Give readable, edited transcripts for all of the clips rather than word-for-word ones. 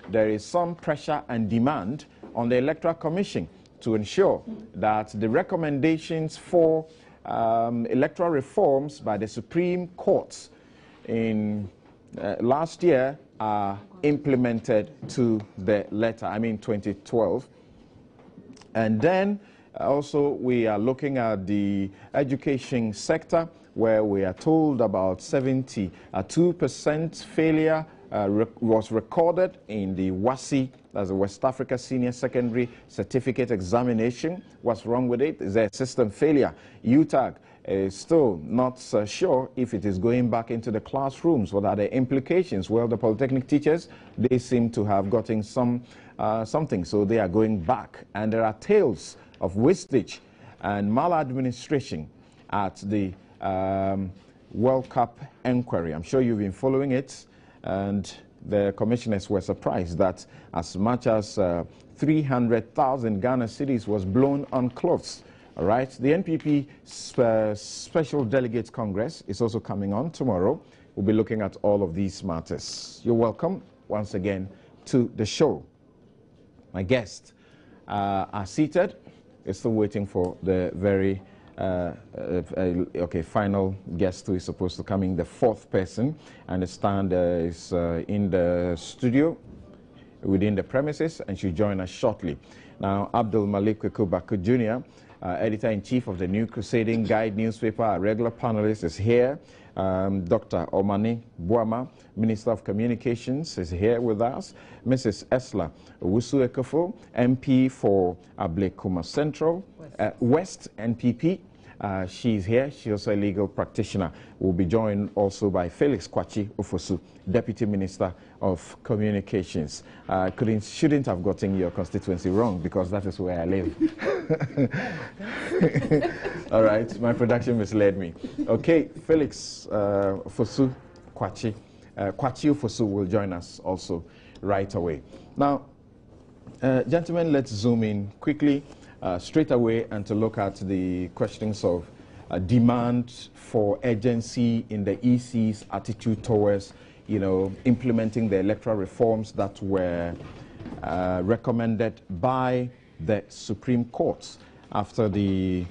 there is some pressure and demand on the Electoral Commission to ensure that the recommendations for electoral reforms by the Supreme Court in last year are implemented to the letter, 2012. And then also we are looking at the education sector, where we are told about 72% failure was recorded in the WASSCE, that's the West Africa Senior Secondary Certificate Examination. What's wrong with it? Is there a system failure? UTAG is still not sure if it is going back into the classrooms. What are the implications? Well, the polytechnic teachers, they seem to have gotten something, so they are going back. And there are tales of wastage and maladministration at the World Cup inquiry. I'm sure you've been following it, and the commissioners were surprised that as much as 300,000 Ghana cedis was blown on clothes. All right, the NPP Special Delegates Congress is also coming on tomorrow. We'll be looking at all of these matters. You're welcome once again to the show. My guests are seated. We're still waiting for the very final guest who is supposed to come in, the fourth person. I understand is in the studio within the premises and should join us shortly. Now, Abdul Malik Baku Jr., editor-in-chief of the New Crusading Guide newspaper, a regular panelist, is here. Dr. Omani Buama, Minister of Communications, is here with us. Mrs. Esla Owusu-Ekofo, MP for Ablekuma Central, West NPP. She's here. She's also a legal practitioner. We'll be joined also by Felix Kwachi Ofosu, Deputy Minister of Communications. Shouldn't have gotten your constituency wrong, because that is where I live. All right, my production misled me. Okay, Felix Ofosu Kwachi. Kwachi Ofosu will join us also right away. Now, gentlemen, let's zoom in quickly straight away and to look at the questions of demand for urgency in the EC's attitude towards, implementing the electoral reforms that were recommended by the Supreme Court after the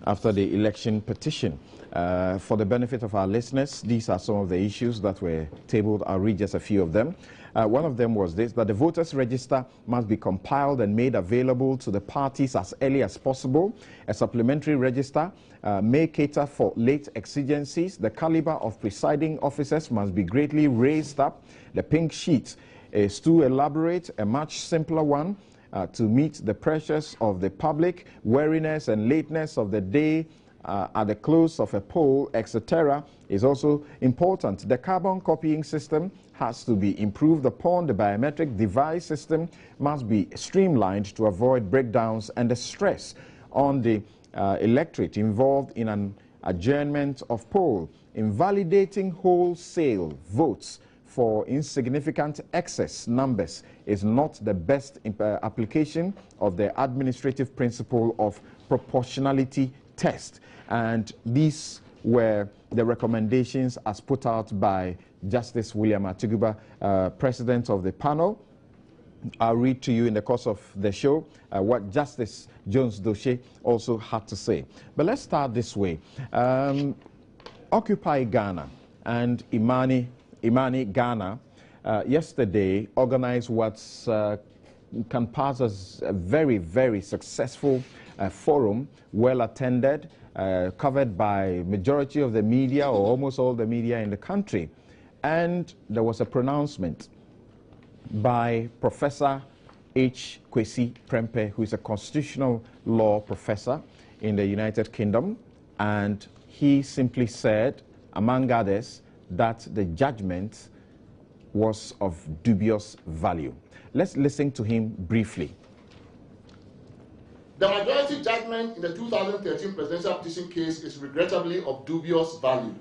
election petition. For the benefit of our listeners, these are some of the issues that were tabled. I'll read just a few of them. One of them was this, that the voters' register must be compiled and made available to the parties as early as possible. A supplementary register may cater for late exigencies. The caliber of presiding officers must be greatly raised up. The pink sheet is too elaborate. A much simpler one to meet the pressures of the public, wariness and lateness of the day at the close of a poll, etc., is also important. The carbon copying system has to be improved upon. The biometric device system must be streamlined to avoid breakdowns and the stress on the electorate involved in an adjournment of poll. Invalidating wholesale votes for insignificant excess numbers is not the best application of the administrative principle of proportionality test. And these were the recommendations as put out by Justice William Atiguba, President of the panel. I'll read to you in the course of the show what Justice Jones Doshe also had to say. But let's start this way. Occupy Ghana and Imani Ghana yesterday organized what can pass as a very, very successful forum, well attended, covered by majority of the media or almost all the media in the country. And there was a pronouncement by Professor H. Kwesi Prempeh, who is a constitutional law professor in the United Kingdom. And he simply said, among others, that the judgment was of dubious value. Let's listen to him briefly. The majority judgment in the 2013 presidential petition case is regrettably of dubious value.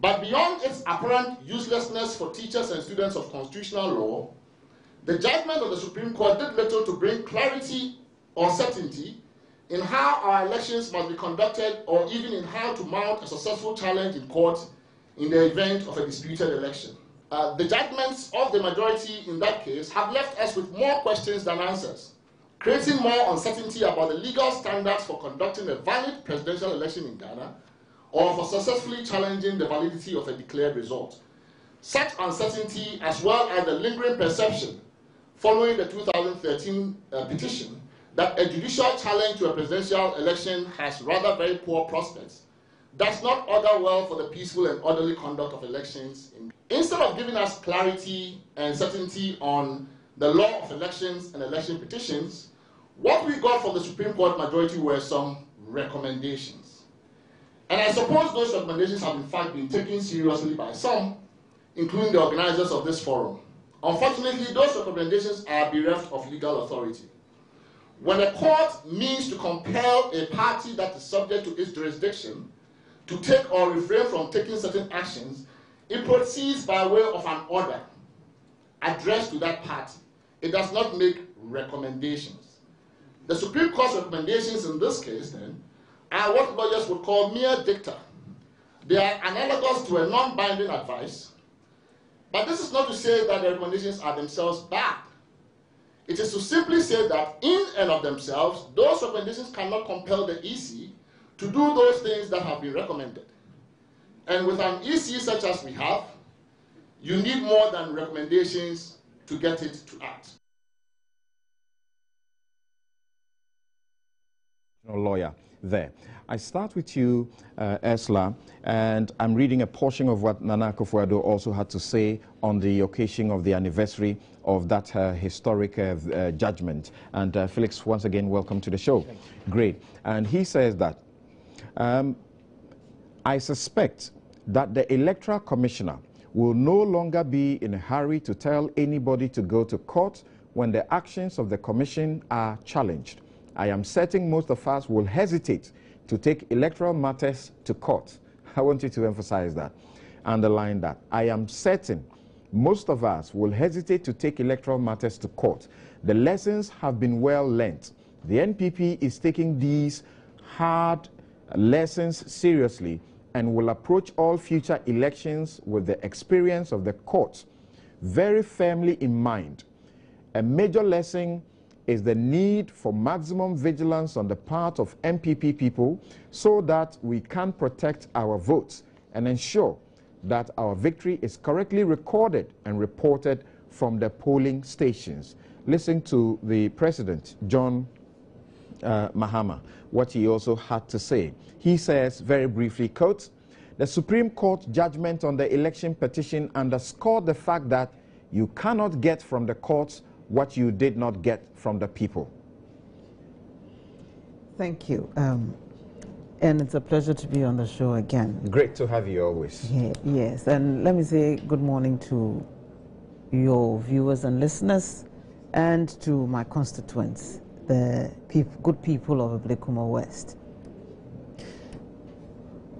But beyond its apparent uselessness for teachers and students of constitutional law, the judgment of the Supreme Court did little to bring clarity or certainty in how our elections must be conducted, or even in how to mount a successful challenge in court in the event of a disputed election. The judgments of the majority in that case have left us with more questions than answers, creating more uncertainty about the legal standards for conducting a valid presidential election in Ghana or for successfully challenging the validity of a declared result. Such uncertainty, as well as the lingering perception following the 2013 petition that a judicial challenge to a presidential election has rather very poor prospects, does not augur well for the peaceful and orderly conduct of elections. Instead of giving us clarity and certainty on the law of elections and election petitions, what we got from the Supreme Court majority were some recommendations. And I suppose those recommendations have in fact been taken seriously by some, including the organizers of this forum. Unfortunately, those recommendations are bereft of legal authority. When a court means to compel a party that is subject to its jurisdiction to take or refrain from taking certain actions, it proceeds by way of an order addressed to that party. It does not make recommendations. The Supreme Court's recommendations in this case, then, are what lawyers would call mere dicta. They are analogous to a non-binding advice, but this is not to say that the recommendations are themselves bad. It is to simply say that in and of themselves, those recommendations cannot compel the EC to do those things that have been recommended. And with an EC such as we have, you need more than recommendations to get it to act. Lawyer there. I start with you, Ursula, and I'm reading a portion of what Nana Akufo-Addo also had to say on the occasion of the anniversary of that historic judgment. And Felix, once again, welcome to the show. Great. And he says that, I suspect that the Electoral Commissioner will no longer be in a hurry to tell anybody to go to court when the actions of the Commission are challenged. I am certain most of us will hesitate to take electoral matters to court. I want you to emphasize that, underline that. I am certain most of us will hesitate to take electoral matters to court. The lessons have been well learnt. The NPP is taking these hard lessons seriously and will approach all future elections with the experience of the courts very firmly in mind. A major lesson is the need for maximum vigilance on the part of NPP people so that we can protect our votes and ensure that our victory is correctly recorded and reported from the polling stations. Listen to the President, John Mahama, what he also had to say. He says, very briefly, quote, the Supreme Court judgment on the election petition underscored the fact that you cannot get from the courts what you did not get from the people. Thank you. And it's a pleasure to be on the show again. Great to have you always. Yeah, yes, and let me say good morning to your viewers and listeners and to my constituents, the good people of Oblikumo West.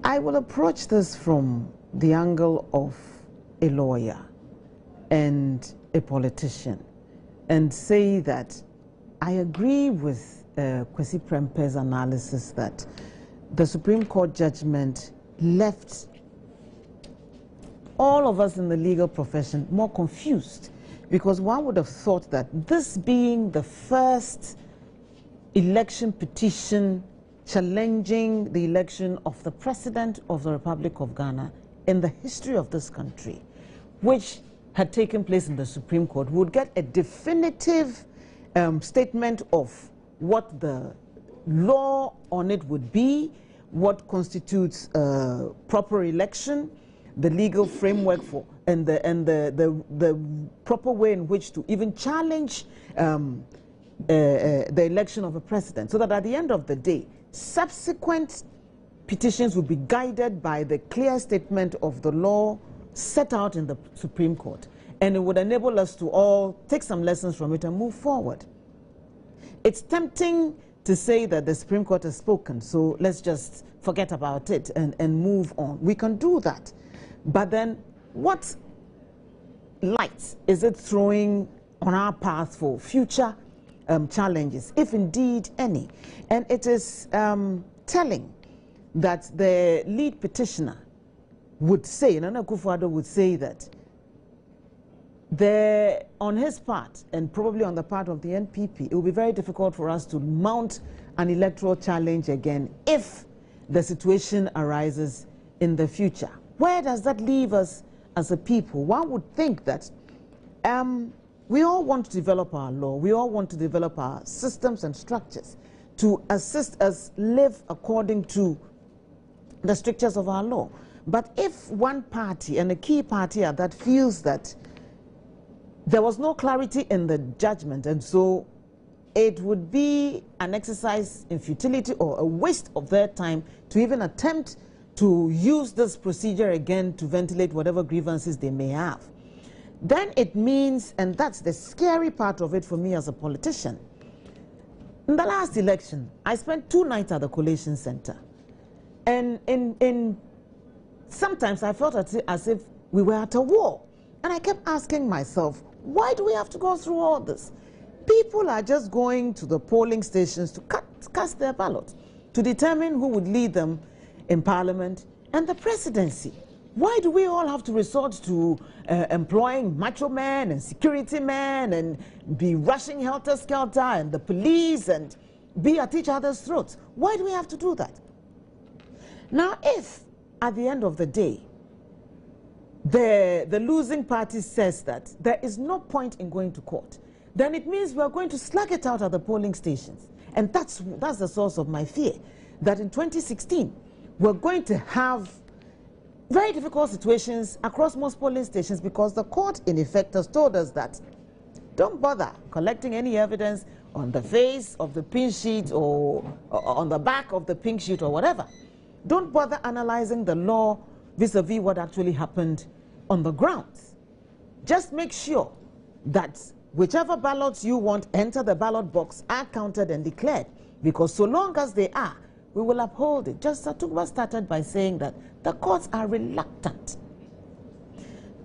I will approach this from the angle of a lawyer and a politician and say that I agree with Kwesi Prempe's analysis that the Supreme Court judgment left all of us in the legal profession more confused, because one would have thought that this being the first election petition challenging the election of the President of the Republic of Ghana in the history of this country, which had taken place in the Supreme Court, would get a definitive statement of what the law on it would be, what constitutes proper election, the legal framework for, and the proper way in which to even challenge the election of a president, so that at the end of the day, subsequent petitions will be guided by the clear statement of the law set out in the Supreme Court, and it would enable us to all take some lessons from it and move forward. It's tempting to say that the Supreme Court has spoken, so let's just forget about it and move on. We can do that. But then what light is it throwing on our path for future challenges, if indeed any? And it is telling that the lead petitioner would say, Nana Akufo-Addo would say that on his part, and probably on the part of the NPP, it will be very difficult for us to mount an electoral challenge again if the situation arises in the future. Where does that leave us as a people? One would think that we all want to develop our law, we all want to develop our systems and structures to assist us live according to the strictures of our law. But if one party, and a key party at that, feels that there was no clarity in the judgment, and so it would be an exercise in futility or a waste of their time to even attempt to use this procedure again to ventilate whatever grievances they may have, then it means, and that's the scary part of it for me as a politician. In the last election, I spent 2 nights at the Collation Center. And sometimes I felt as if we were at a war. And I kept asking myself, why do we have to go through all this? People are just going to the polling stations to cast their ballot, to determine who would lead them in Parliament and the presidency. Why do we all have to resort to employing macho men and security men and be rushing helter-skelter and the police and be at each other's throats? Why do we have to do that? Now, if at the end of the day, the losing party says that there is no point in going to court, then it means we're going to slug it out at the polling stations. And that's the source of my fear, that in 2016, we're going to have very difficult situations across most polling stations because the court, in effect, has told us that don't bother collecting any evidence on the face of the pink sheet or on the back of the pink sheet or whatever. Don't bother analyzing the law vis-a-vis what actually happened on the grounds. Just make sure that whichever ballots you want enter the ballot box are counted and declared, because so long as they are, we will uphold it. Just Atugba started by saying that the courts are reluctant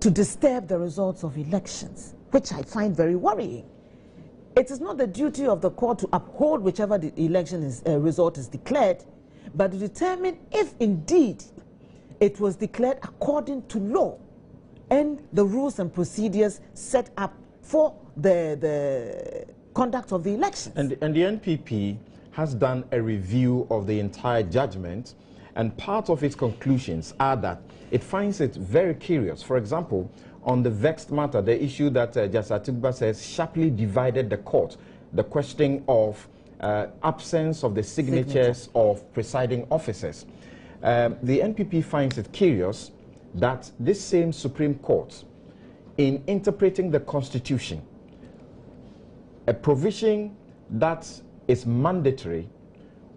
to disturb the results of elections, which I find very worrying. It is not the duty of the court to uphold whichever the election result is declared, but to determine if indeed it was declared according to law and the rules and procedures set up for the conduct of the elections. And the NPP has done a review of the entire judgment, and part of its conclusions are that it finds it very curious. For example, on the vexed matter, the issue that Justice Atugba says sharply divided the court, the question of absence of the signatures of presiding officers. The NPP finds it curious that this same Supreme Court, in interpreting the Constitution, a provision that is mandatory,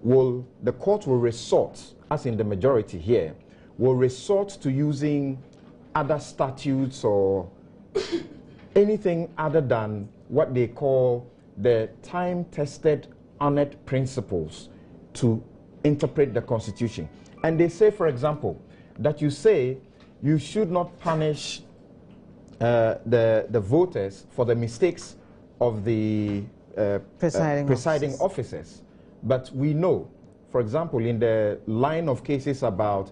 the court will resort, as in the majority here, will resort to using other statutes or anything other than what they call the time-tested, honored principles to interpret the Constitution. And they say, for example, that you say you should not punish the voters for the mistakes of the presiding officers. But we know, for example, in the line of cases about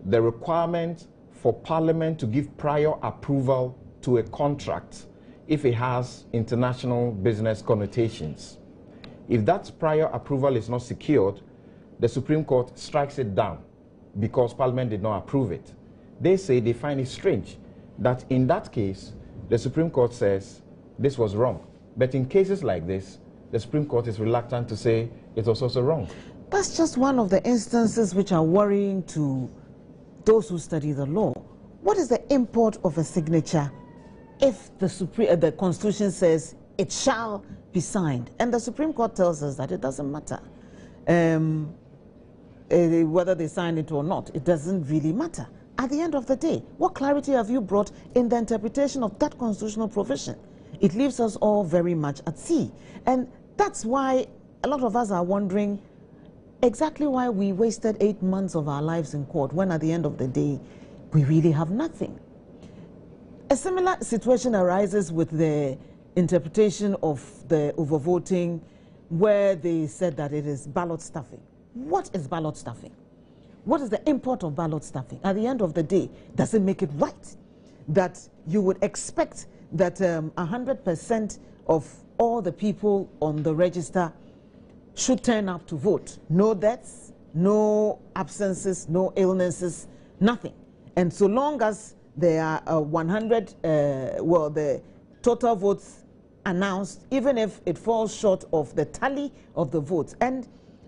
the requirement for Parliament to give prior approval to a contract if it has international business connotations. If that prior approval is not secured, the Supreme Court strikes it down because Parliament did not approve it. They say they find it strange that in that case, the Supreme Court says this was wrong. But in cases like this, the Supreme Court is reluctant to say it was also wrong. That's just one of the instances which are worrying to those who study the law. What is the import of a signature if the Constitution says it shall be signed? And the Supreme Court tells us that it doesn't matter. Whether they sign it or not, it doesn't really matter. At the end of the day, what clarity have you brought in the interpretation of that constitutional provision? It leaves us all very much at sea. And that's why a lot of us are wondering exactly why we wasted 8 months of our lives in court when at the end of the day, we really have nothing. A similar situation arises with the interpretation of the overvoting, where they said that it is ballot stuffing. What is ballot stuffing? What is the import of ballot stuffing? At the end of the day, does it make it right that you would expect that 100% of all the people on the register should turn up to vote. No deaths, no absences, no illnesses, nothing. And so long as there are 100, well, the total votes announced, even if it falls short of the tally of the votes. And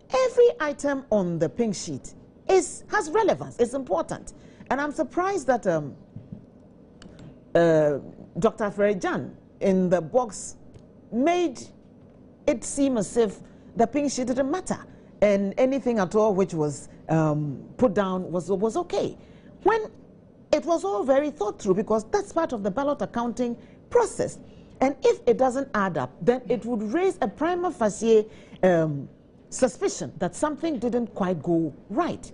every item on the pink sheet has relevance, it's important. And I'm surprised that Dr. Frejan in the box made it seem as if the pink sheet didn't matter and anything at all which was put down was okay. When it was all very thought through, because that's part of the ballot accounting process. And if it doesn't add up, then it would raise a prima facie suspicion that something didn't quite go right.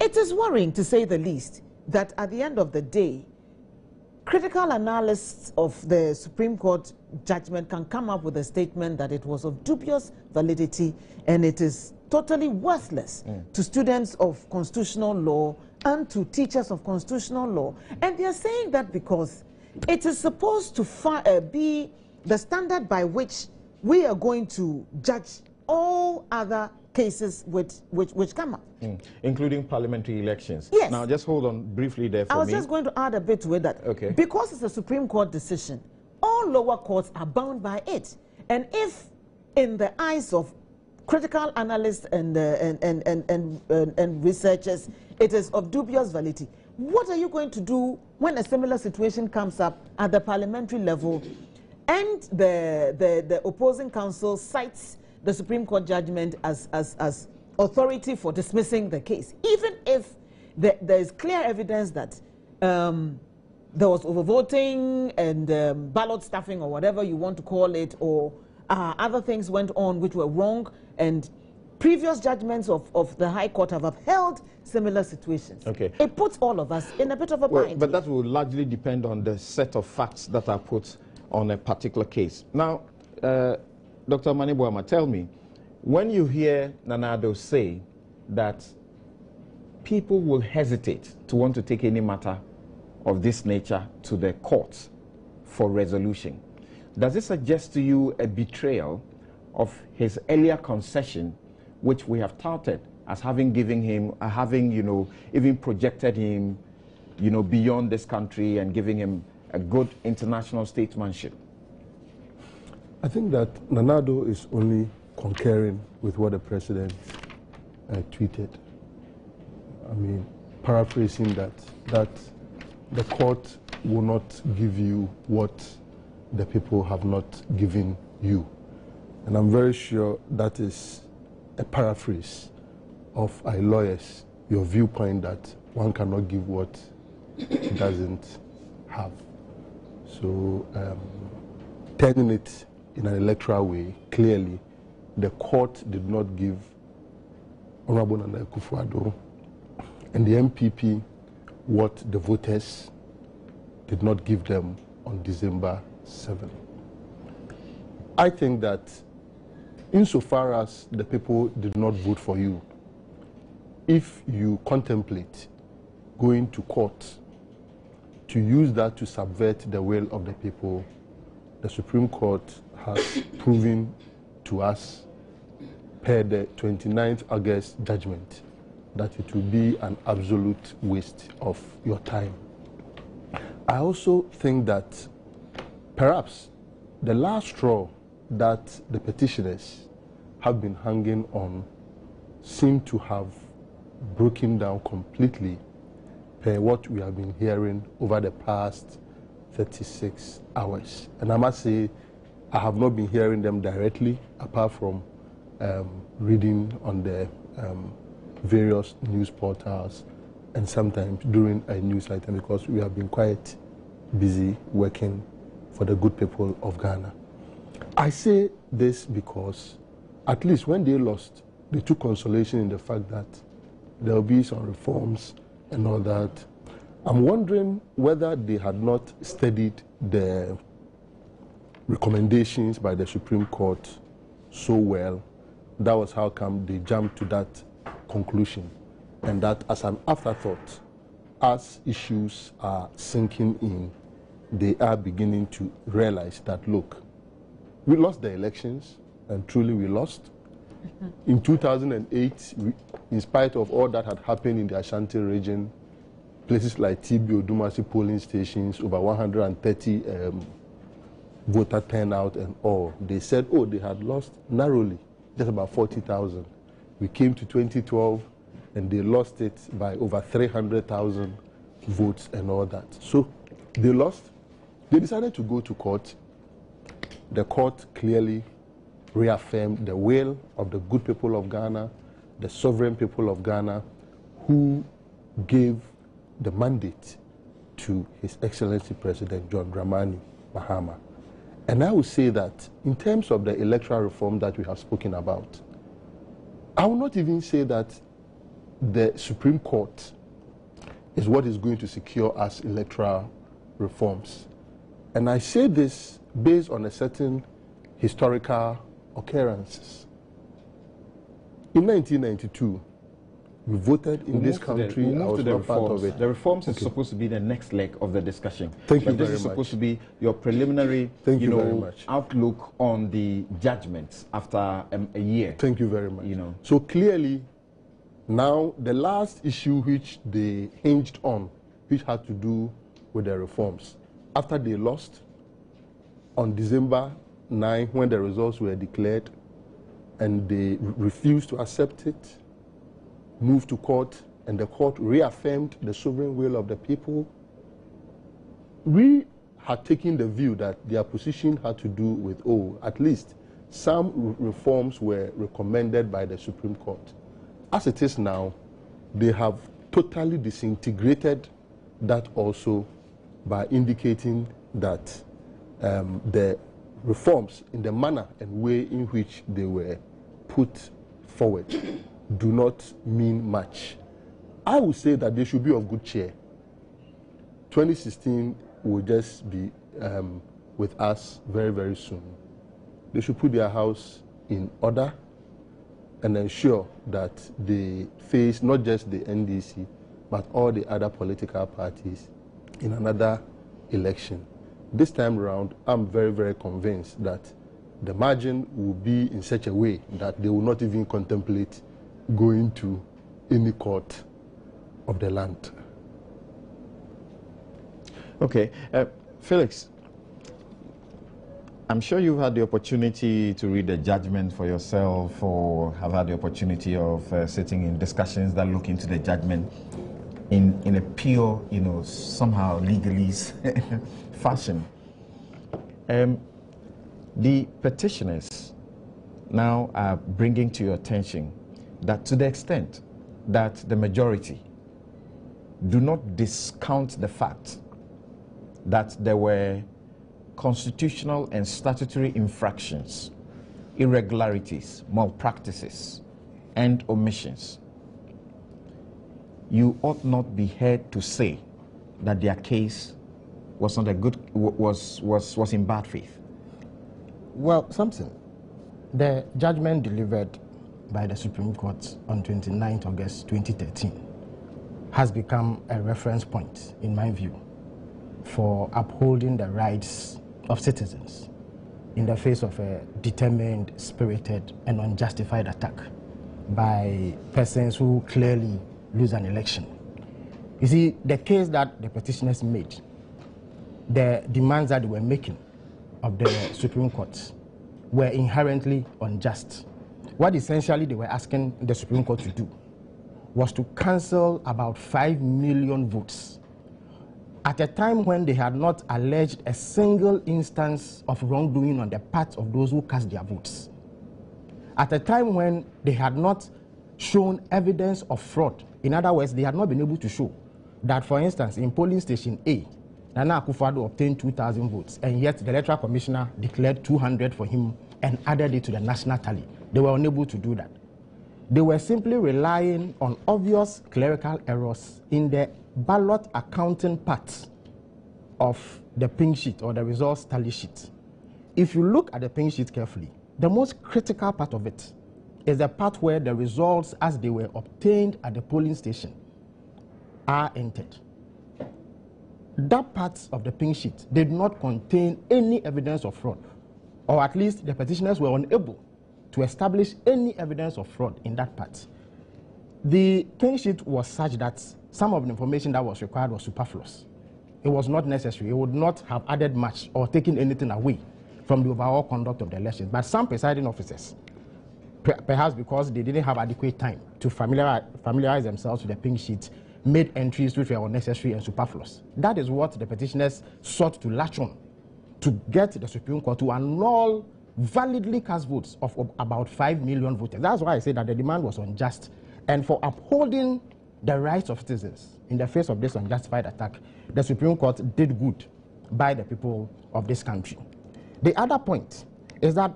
It is worrying, to say the least, that at the end of the day, critical analysts of the Supreme Court judgment can come up with a statement that it was of dubious validity and it is totally worthless to students of constitutional law and to teachers of constitutional law. And they are saying that because it is supposed to be the standard by which we are going to judge all other cases which come up. Including parliamentary elections. Yes. Now, just hold on briefly there for me. I was just going to add a bit to it that because it's a Supreme Court decision, all lower courts are bound by it. And if, in the eyes of critical analysts and researchers, it is of dubious validity, what are you going to do when a similar situation comes up at the parliamentary level and the opposing counsel cites the Supreme Court judgment as authority for dismissing the case, even if there is clear evidence that there was overvoting and ballot stuffing or whatever you want to call it, or other things went on which were wrong, and previous judgments of the High Court have upheld similar situations. It puts all of us in a bit of a bind. But that will largely depend on the set of facts that are put on a particular case. Now, Dr. Manibuama, tell me, when you hear Nanado say that people will hesitate to want to take any matter of this nature to the courts for resolution, does it suggest to you a betrayal of his earlier concession, which we have touted as having given him, even projected him, beyond this country and giving him a good international statesmanship? I think that Nanado is only concurring with what the president tweeted. I mean, paraphrasing that the court will not give you what the people have not given you. And I'm very sure that is a paraphrase of our lawyers, your viewpoint that one cannot give what he doesn't have. So turning it in an electoral way, clearly, the court did not give Honorable Nana Akufo-Addo and the MPP what the voters did not give them on December 7. I think that insofar as the people did not vote for you, if you contemplate going to court to use that to subvert the will of the people, the Supreme Court has proven to us, per the 29th August judgment, that it will be an absolute waste of your time. I also think that perhaps the last straw that the petitioners have been hanging on seem to have broken down completely per what we have been hearing over the past 36 hours. And I must say, I have not been hearing them directly, apart from reading on the various news portals and sometimes during a news item, because we have been quite busy working for the good people of Ghana. I say this because at least when they lost, they took consolation in the fact that there will be some reforms and all that. I'm wondering whether they had not studied the recommendations by the Supreme Court so well. That was how come they jumped to that conclusion, and that as an afterthought, as issues are sinking in, they are beginning to realize that, look, we lost the elections, and truly we lost. In 2008, in spite of all that had happened in the Ashanti region, places like Tibio, Dumasi polling stations, over 130 voter turnout and all, they said, oh, they had lost narrowly, just about 40,000. We came to 2012, and they lost it by over 300,000 votes and all that. So they lost. They decided to go to court. The court clearly reaffirmed the will of the good people of Ghana, the sovereign people of Ghana, who gave the mandate to His Excellency President John Dramani Mahama. And I would say that in terms of the electoral reform that we have spoken about, I will not even say that the Supreme Court is what is going to secure us electoral reforms. And I say this based on a certain historical occurrences. In 1992, we voted in this country. I was not part of it. The reforms is supposed to be the next leg of the discussion. Thank you very much. This is supposed to be your preliminary, outlook on the judgments after a year. Thank you very much. So clearly, now the last issue which they hinged on, which had to do with the reforms, after they lost on December 9, when the results were declared, and they refused to accept it, moved to court, and the court reaffirmed the sovereign will of the people. We had taken the view that their position had to do with, at least some reforms were recommended by the Supreme Court. As it is now, they have totally disintegrated that also by indicating that the reforms in the manner and way in which they were put forward do not mean much. I would say that they should be of good cheer. 2016 will just be with us very, very soon. They should put their house in order and ensure that they face not just the NDC, but all the other political parties in another election. This time around, I'm very, very convinced that the margin will be in such a way that they will not even contemplate going to any court of the land. Okay. Felix, I'm sure you've had the opportunity to read the judgment for yourself, or have had the opportunity of sitting in discussions that look into the judgment in a pure, somehow legalese fashion. The petitioners now are bringing to your attention that to the extent that the majority do not discount the fact that there were constitutional and statutory infractions, irregularities, malpractices, and omissions, you ought not be heard to say that their case was not a good, was in bad faith. Well, Samson, the judgment delivered by the Supreme Court on 29 August 2013 has become a reference point, in my view, for upholding the rights of citizens in the face of a determined, spirited, and unjustified attack by persons who clearly lose an election. You see, the case that the petitioners made, the demands that they were making of the Supreme Court were inherently unjust. What essentially they were asking the Supreme Court to do was to cancel about 5 million votes at a time when they had not alleged a single instance of wrongdoing on the part of those who cast their votes. At a time when they had not shown evidence of fraud. In other words, they had not been able to show that, for instance, in polling station A, Nana Akufo-Addo obtained 2,000 votes, and yet the Electoral Commissioner declared 200 for him and added it to the national tally. They were unable to do that. They were simply relying on obvious clerical errors in the ballot accounting part of the pink sheet or the results tally sheet. If you look at the pink sheet carefully, the most critical part of it is the part where the results as they were obtained at the polling station are entered. that part of the pink sheet did not contain any evidence of fraud, or at least the petitioners were unable to establish any evidence of fraud in that part. The pink sheet was such that some of the information that was required was superfluous. It was not necessary. It would not have added much or taken anything away from the overall conduct of the elections. But some presiding officers, perhaps because they didn't have adequate time to familiarize themselves with the pink sheet, made entries which were unnecessary and superfluous. That is what the petitioners sought to latch on to get the Supreme Court to annul validly cast votes of about 5 million voters. That's why I say that the demand was unjust. And for upholding the rights of citizens in the face of this unjustified attack, the Supreme Court did good by the people of this country. The other point is that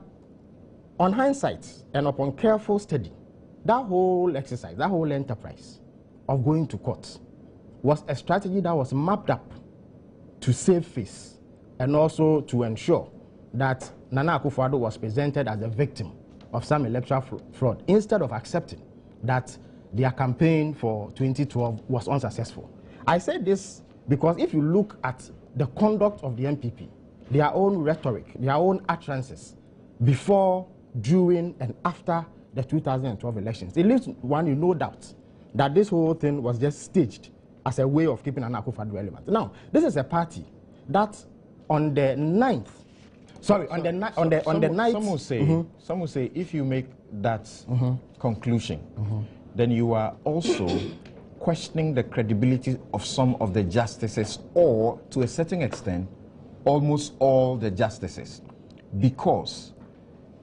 on hindsight and upon careful study, that whole exercise, that whole enterprise of going to court was a strategy that was mapped up to save face and also to ensure that Nana Akufo-Addo was presented as a victim of some electoral fraud instead of accepting that their campaign for 2012 was unsuccessful. I say this because if you look at the conduct of the NPP, their own rhetoric, their own utterances before, during, and after the 2012 elections, it leaves one in no doubt that this whole thing was just staged as a way of keeping Nana Akufo-Addo relevant. Now, this is a party that on the 9th, sorry, on the 9th, some will say if you make that conclusion, then you are also questioning the credibility of some of the justices, or to a certain extent, almost all the justices, because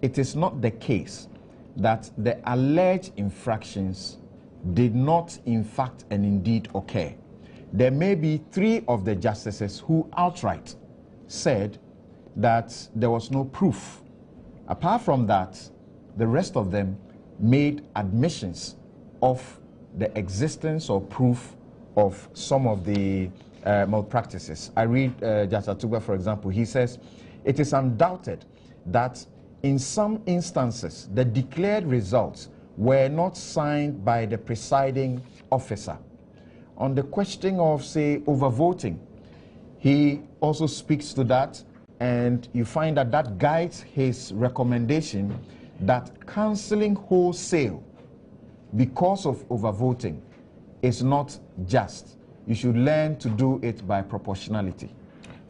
it is not the case that the alleged infractions did not in fact and indeed occur. There may be 3 of the justices who outright said that there was no proof. Apart from that, the rest of them made admissions of the existence or proof of some of the malpractices. I read Judge Atuba, for example. He says, it is undoubted that in some instances, the declared results were not signed by the presiding officer. On the question of, say, overvoting, he also speaks to that, and you find that that guides his recommendation that cancelling wholesale because of overvoting is not just. You should learn to do it by proportionality.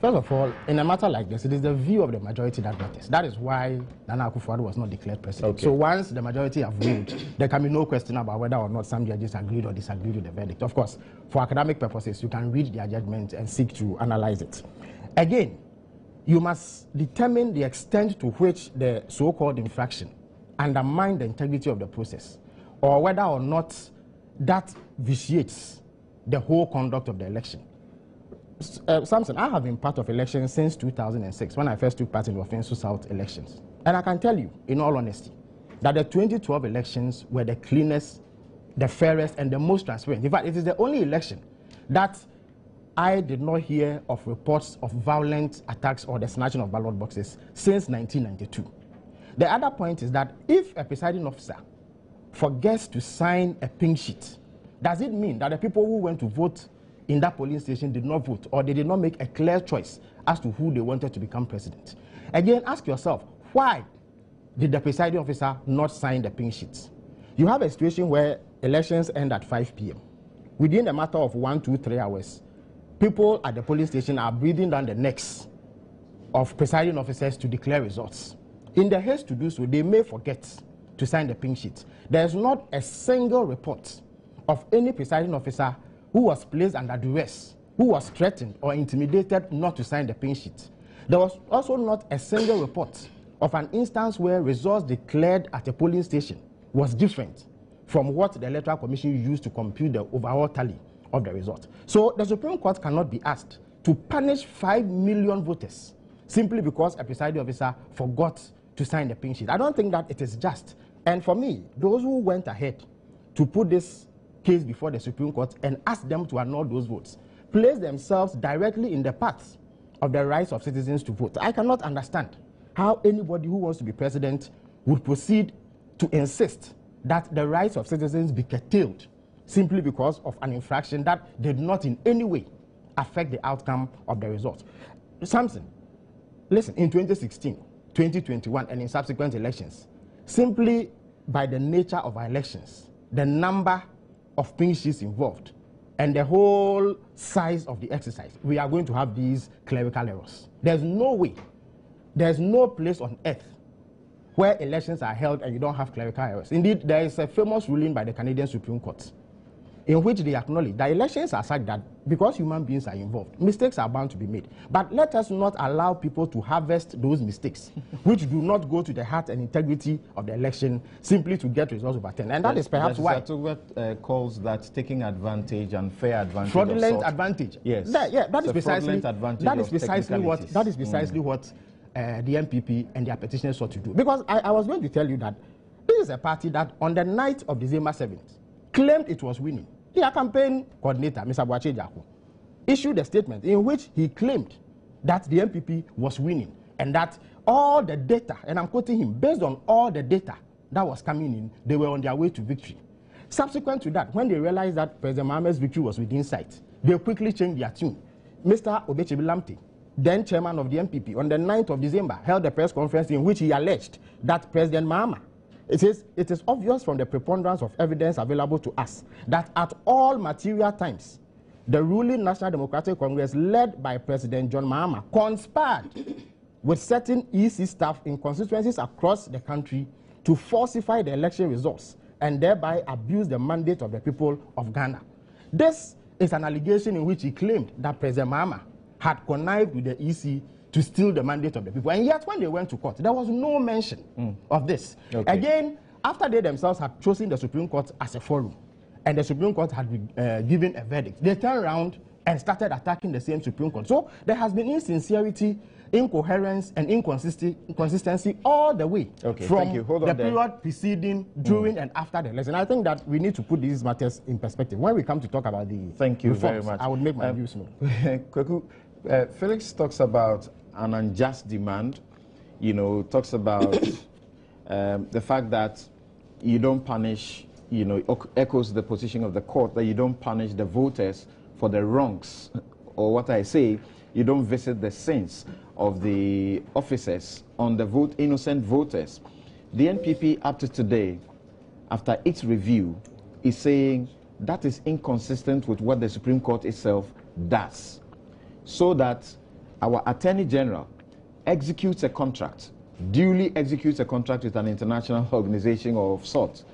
First of all, in a matter like this, it is the view of the majority that matters. That is why Nana Akufo-Addo was not declared president. Okay. So once the majority have ruled, there can be no question about whether or not some judges agreed or disagreed with the verdict. Of course, for academic purposes, you can read their judgment and seek to analyze it. Again, you must determine the extent to which the so-called infraction undermines the integrity of the process, or whether or not that vitiates the whole conduct of the election. Samson, I have been part of elections since 2006, when I first took part in the Offensive South elections. And I can tell you, in all honesty, that the 2012 elections were the cleanest, the fairest, and the most transparent. In fact, it is the only election that I did not hear of reports of violent attacks or the snatching of ballot boxes since 1992. The other point is that if a presiding officer forgets to sign a pink sheet, does it mean that the people who went to vote in that polling station did not vote, or they did not make a clear choice as to who they wanted to become president? Again, ask yourself, why did the presiding officer not sign the pink sheets? You have a situation where elections end at 5 p.m. Within a matter of 1, 2, 3 hours, people at the polling station are breathing down the necks of presiding officers to declare results. In the haste to do so, they may forget to sign the pink sheet. There is not a single report of any presiding officer who was placed under duress, who was threatened or intimidated not to sign the pink sheet. There was also not a single report of an instance where results declared at a polling station was different from what the Electoral Commission used to compute the overall tally of the result. So the Supreme Court cannot be asked to punish 5 million voters simply because a presiding officer forgot to sign the pink sheet. I don't think that it is just. And for me, those who went ahead to put this case before the Supreme Court and ask them to annul those votes place themselves directly in the path of the rights of citizens to vote. I cannot understand how anybody who wants to be president would proceed to insist that the rights of citizens be curtailed simply because of an infraction that did not in any way affect the outcome of the results. Samson, listen, in 2016, 2021, and in subsequent elections, simply by the nature of our elections, the number of pink sheets involved, and the whole size of the exercise, we are going to have these clerical errors. There's no way, there's no place on earth where elections are held and you don't have clerical errors. Indeed, there is a famous ruling by the Canadian Supreme Court in which they acknowledge that elections are such that because human beings are involved, mistakes are bound to be made. But let us not allow people to harvest those mistakes, which do not go to the heart and integrity of the election simply to get results overturned. And that is perhaps why calls that taking advantage and fair advantage. Fraudulent advantage. Yes. That is precisely what the MPP and their petitioners sought to do. Because I was going to tell you that this is a party that on the night of December 7th claimed it was winning. Their campaign coordinator, Mr. Boache Jaku, issued a statement in which he claimed that the MPP was winning and that all the data, and I'm quoting him, based on all the data that was coming in, they were on their way to victory. Subsequent to that, when they realized that President Mohammed's victory was within sight, they quickly changed their tune. Mr. Obechebi Lamte, then chairman of the MPP, on the 9th of December, held a press conference in which he alleged that President Mahama, it is obvious from the preponderance of evidence available to us that at all material times, the ruling National Democratic Congress, led by President John Mahama, conspired with certain EC staff in constituencies across the country to falsify the election results and thereby abuse the mandate of the people of Ghana. This is an allegation in which he claimed that President Mahama had connived with the EC to steal the mandate of the people. And yet, when they went to court, there was no mention of this. Okay. Again, after they themselves had chosen the Supreme Court as a forum, and the Supreme Court had given a verdict, they turned around and started attacking the same Supreme Court. So there has been insincerity, incoherence, and inconsistency all the way from the period preceding, during, and after the election. I think that we need to put these matters in perspective. When we come to talk about the reforms, very much. I would make my views known. Kweku, Felix talks about an unjust demand, talks about the fact that you don't punish, echoes the position of the court that you don't punish the voters for the wrongs, or what I say, you don't visit the sins of the officers on the innocent voters. The NPP up to today, after its review, is saying that is inconsistent with what the Supreme Court itself does, so that our Attorney General executes a contract, duly executes a contract with an international organization of sorts,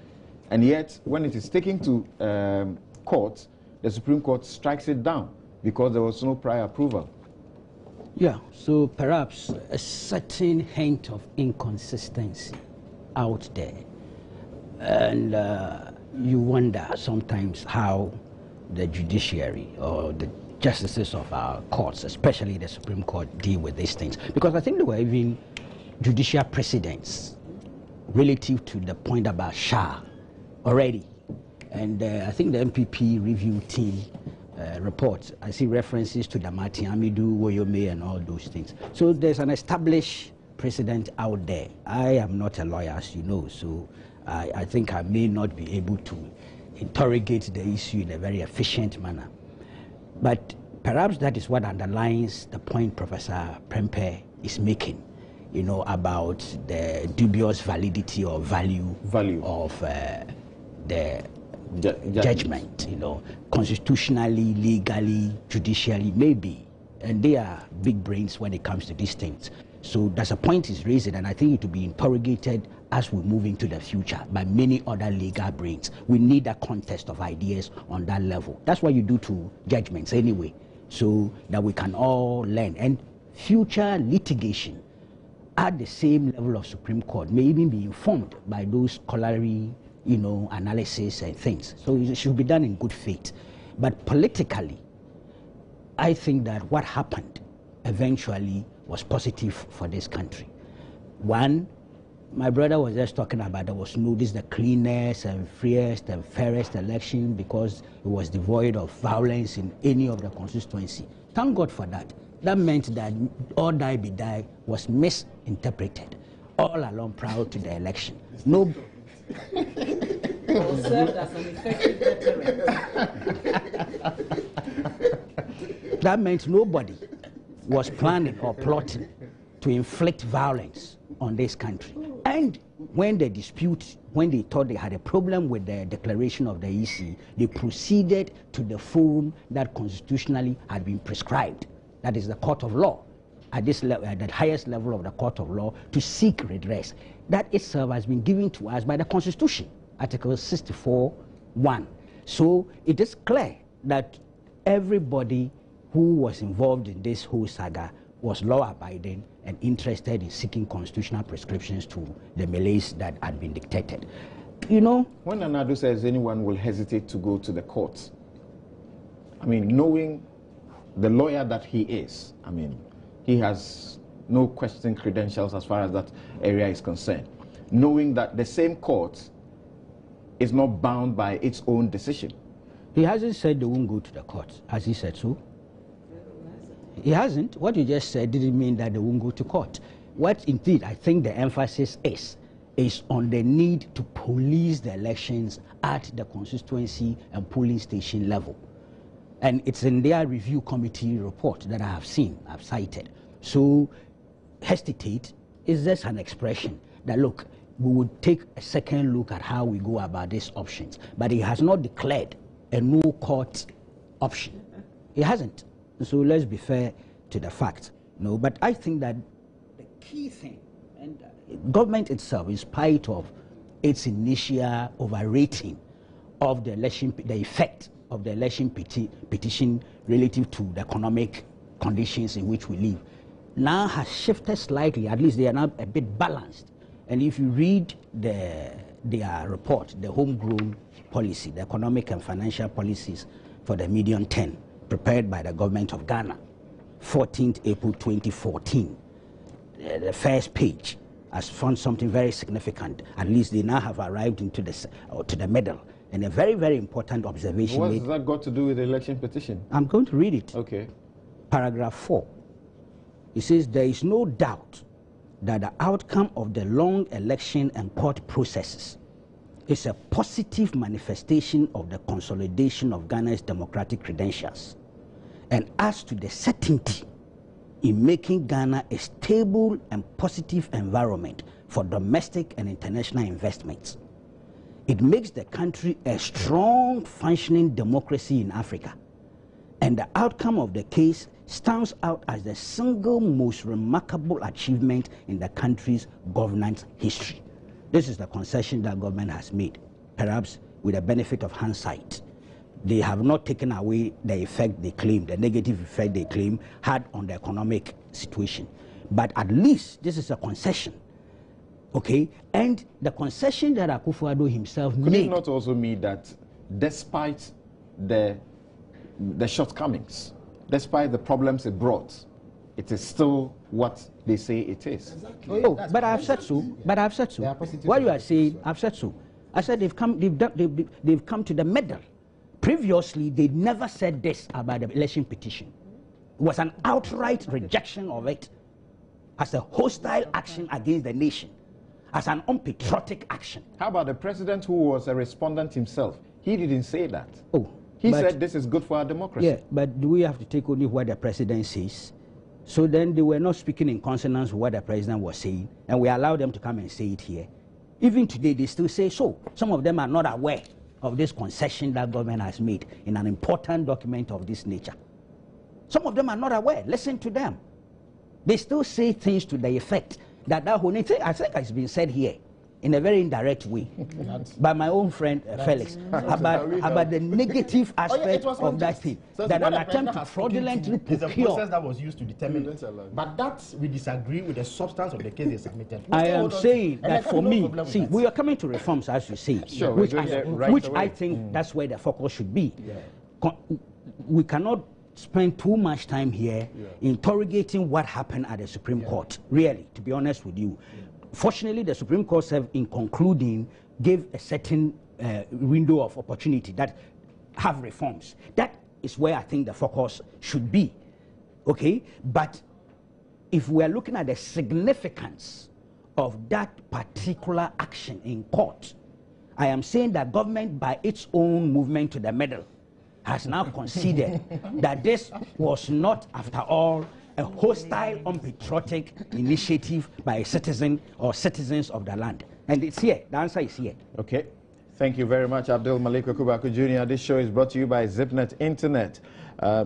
and yet when it is taken to court, the Supreme Court strikes it down because there was no prior approval. Yeah, so perhaps a certain hint of inconsistency out there, and you wonder sometimes how the judiciary or the justices of our courts, especially the Supreme Court, deal with these things. Because I think there were even judicial precedents relative to the point about Shah already. And I think the MPP review team report, I see references to the Damati, Amidu, Woyome, and all those things. So there's an established precedent out there. I am not a lawyer, as you know, so I think I may not be able to interrogate the issue in a very efficient manner. But perhaps that is what underlines the point Professor Prempeh is making, about the dubious validity or value of the judgment, constitutionally, legally, judicially, maybe. And they are big brains when it comes to these things. So that's a point he's raising, and I think it will be interrogated as we move into the future by many other legal brains. We need a contest of ideas on that level. That's what you do to judgments anyway, so that we can all learn. And future litigation at the same level of Supreme Court may even be informed by those scholarly, analysis and things. So it should be done in good faith. But politically, I think that what happened eventually was positive for this country. One, my brother was just talking about this is the cleanest and freest and fairest election because it was devoid of violence in any of the constituency. Thank God for that. That meant that all die be die was misinterpreted all along prior to the election. No. Served as an effective deterrent. That meant nobody was planning or plotting to inflict violence on this country. And when they thought they had a problem with the declaration of the EC, they proceeded to the forum that constitutionally had been prescribed. That is the court of law, at this level, at the highest level of the court of law, to seek redress. That itself has been given to us by the Constitution, Article 64(1). So it is clear that everybody who was involved in this whole saga was law-abiding and interested in seeking constitutional prescriptions to the melees that had been dictated. You know, when Nanado says anyone will hesitate to go to the courts, I mean, knowing the lawyer that he is, I mean, he has no question credentials as far as that area is concerned. Knowing that the same court is not bound by its own decision. He hasn't said they won't go to the court. Has he said so? He hasn't. What you just said didn't mean that they won't go to court. What indeed I think the emphasis is on the need to police the elections at the constituency and polling station level. And it's in their review committee report that I have seen, I've cited. So hesitate is just an expression that, look, we would take a second look at how we go about these options. But he has not declared a no court option. He hasn't. So let's be fair to the fact. No, but I think that the key thing, and government itself, in spite of its initial overrating of the election, the effect of the election petition relative to the economic conditions in which we live, now has shifted slightly. At least they are now a bit balanced. And if you read their report, the homegrown policy, the economic and financial policies for the medium term, prepared by the government of Ghana, 14th April 2014, the first page has found something very significant. At least they now have arrived into to the middle. And a very, very important observation. What has that got to do with the election petition? I'm going to read it. Okay. Paragraph 4. It says, there is no doubt that the outcome of the long election and court processes is a positive manifestation of the consolidation of Ghana's democratic credentials, and as to the certainty in making Ghana a stable and positive environment for domestic and international investments. It makes the country a strong functioning democracy in Africa, and the outcome of the case stands out as the single most remarkable achievement in the country's governance history. This is the concession that government has made, perhaps with the benefit of hindsight. They have not taken away the effect they claim, the negative effect they claim had on the economic situation. But at least this is a concession, okay? And the concession that Akufo-Addo himself made. Could it not also mean that despite the shortcomings, despite the problems it brought, it is still what they say it is? Exactly. Oh, but I've said so. But I've said so. What you are saying, I've said so. I said they've come to the middle. Previously, they never said this about the election petition. It was an outright rejection of it as a hostile action against the nation, as an unpatriotic action. How about the president who was a respondent himself? He didn't say that. Oh, he said this is good for our democracy. Yeah, but do we have to take only what the president says? So then they were not speaking in consonance with what the president was saying, and we allowed them to come and say it here. Even today, they still say so. Some of them are not aware of this concession that government has made in an important document of this nature. Some of them are not aware. Listen to them. They still say things to the effect that whole thing, I think, has been said here in a very indirect way by my own friend Felix about the negative aspect of that thing, that an attempt to fraudulently procure. It's a process that was used to determine it. But that we disagree with the substance of the case they submitted. I am saying that for me, see, we are coming to reforms, as you say, sure, which I think that's where the focus should be. Yeah. We cannot spend too much time here interrogating what happened at the Supreme Court, really, to be honest with you. Fortunately, the Supreme Court, in concluding, gave a certain window of opportunity that have reforms. That is where I think the focus should be, okay? But if we are looking at the significance of that particular action in court, I am saying that government, by its own movement to the middle, has now conceded that this was not, after all, a hostile, unpatriotic initiative by a citizen or citizens of the land. And it's here. The answer is here. Okay. Thank you very much, Abdul Malik Okubaku Jr. This show is brought to you by ZipNet Internet.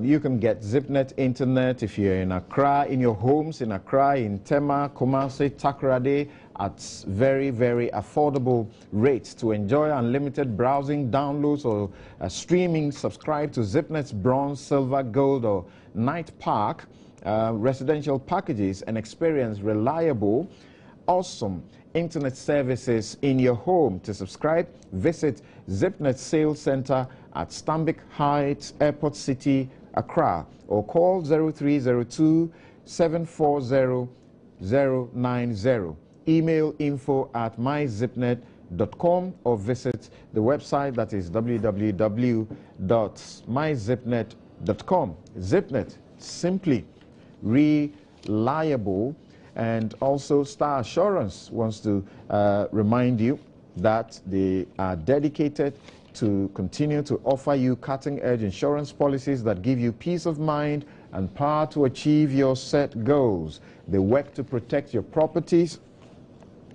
You can get ZipNet Internet if you're in Accra, in your homes in Accra, in Tema, Kumasi, Takoradi, at very, very affordable rates. To enjoy unlimited browsing, downloads, or streaming, subscribe to ZipNet's Bronze, Silver, Gold, or Night Park residential packages and experience reliable, awesome internet services in your home. To subscribe, visit ZipNet Sales Center at Stambik Heights, Airport City, Accra, or call 0302 740 090. Email info@myzipnet.com or visit the website that is www.myzipnet.com. ZipNet, simply reliable. And also Star Assurance wants to remind you that they are dedicated to continue to offer you cutting-edge insurance policies that give you peace of mind and power to achieve your set goals. They work to protect your properties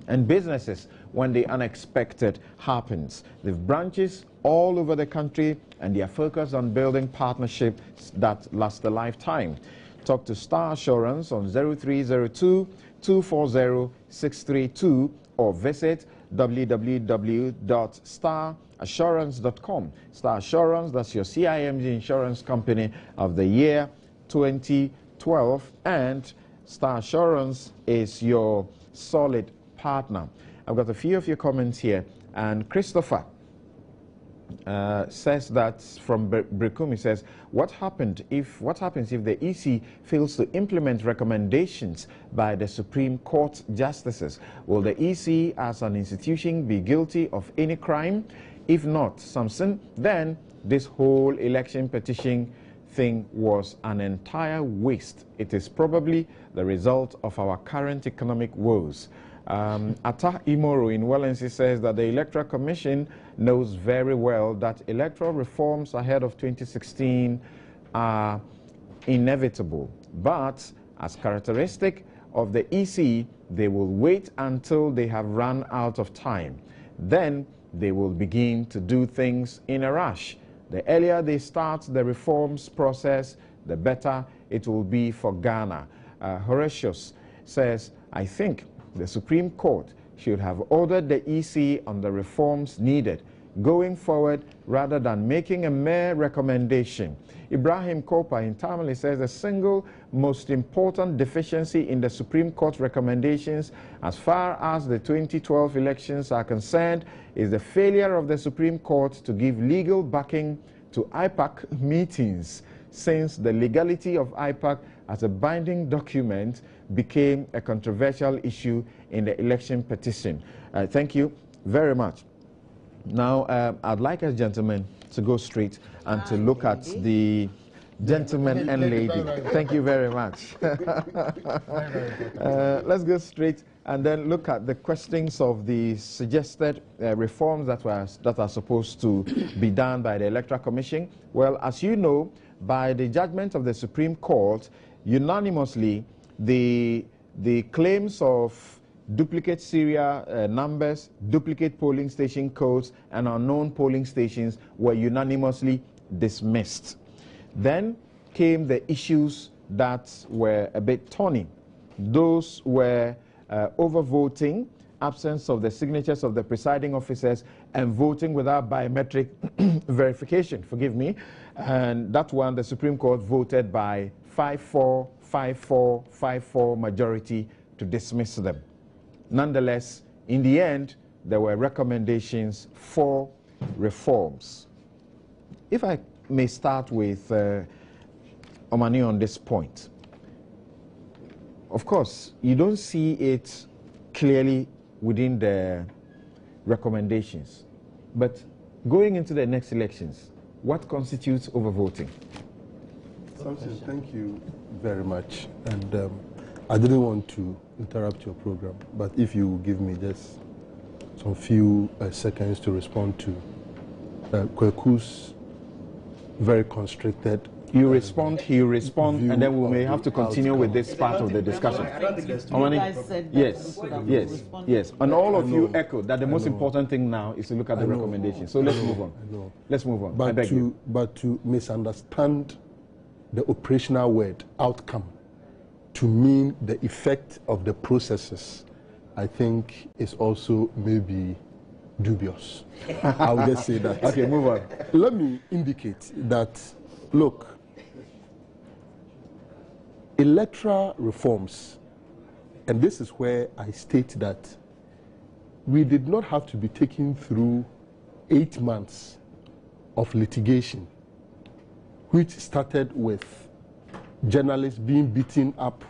and businesses when the unexpected happens. They have branches all over the country, and they are focused on building partnerships that last a lifetime. Talk to Star Assurance on 0302 240 632 or visit www.starassurance.com. Star Assurance, that's your CIMG insurance company of the year 2012, and Star Assurance is your solid partner. I've got a few of your comments here, and Christopher says that from Brikumi says, what happens if the EC fails to implement recommendations by the Supreme Court justices? Will the EC as an institution be guilty of any crime? If not, Samson, then this whole election petition thing was an entire waste. It is probably the result of our current economic woes. Ata Imoro in Wellency says that the Electoral Commission knows very well that electoral reforms ahead of 2016 are inevitable. But as characteristic of the EC, they will wait until they have run out of time. Then they will begin to do things in a rush. The earlier they start the reforms process, the better it will be for Ghana. Horatius says, I think the Supreme Court should have ordered the EC on the reforms needed going forward rather than making a mere recommendation. Ibrahim Kopa in Tamale says the single most important deficiency in the Supreme Court recommendations as far as the 2012 elections are concerned is the failure of the Supreme Court to give legal backing to IPAC meetings, since the legality of IPAC as a binding document became a controversial issue in the election petition. Thank you very much. Now, I'd like us gentlemen to go straight and to look at the gentleman and lady. Thank you very much. Let's go straight and then look at the questions of the suggested reforms that are supposed to be done by the Electoral Commission. Well, as you know, by the judgment of the Supreme Court, unanimously, the claims of duplicate serial numbers, duplicate polling station codes, and unknown polling stations were unanimously dismissed. Then came the issues that were a bit thorny. Those were overvoting, absence of the signatures of the presiding officers, and voting without biometric verification, forgive me. And that one, the Supreme Court voted by 5-4, 5-4, 5-4 majority to dismiss them. Nonetheless, in the end, there were recommendations for reforms. If I may start with Omani on this point. Of course, you don't see it clearly within the recommendations. But going into the next elections, what constitutes overvoting? Samson, thank you very much. And I didn't want to interrupt your program, but if you will give me just some few seconds to respond to Kweku's very constricted. You respond, he respond, view and then we of may the have to continue with outcome. this part of the discussion. You guys said that Yes, we could have yes, responded. yes. And all of you know. echoed that the most important thing now is to look at the recommendations. So let's move on. Let's move on. I beg you. But to misunderstand the operational word outcome to mean the effect of the processes, I think is also maybe dubious. I'll just say that. Okay, move on. Let me indicate that, look, electoral reforms, and this is where I state that we did not have to be taken through 8 months of litigation, which started with journalists being beaten up,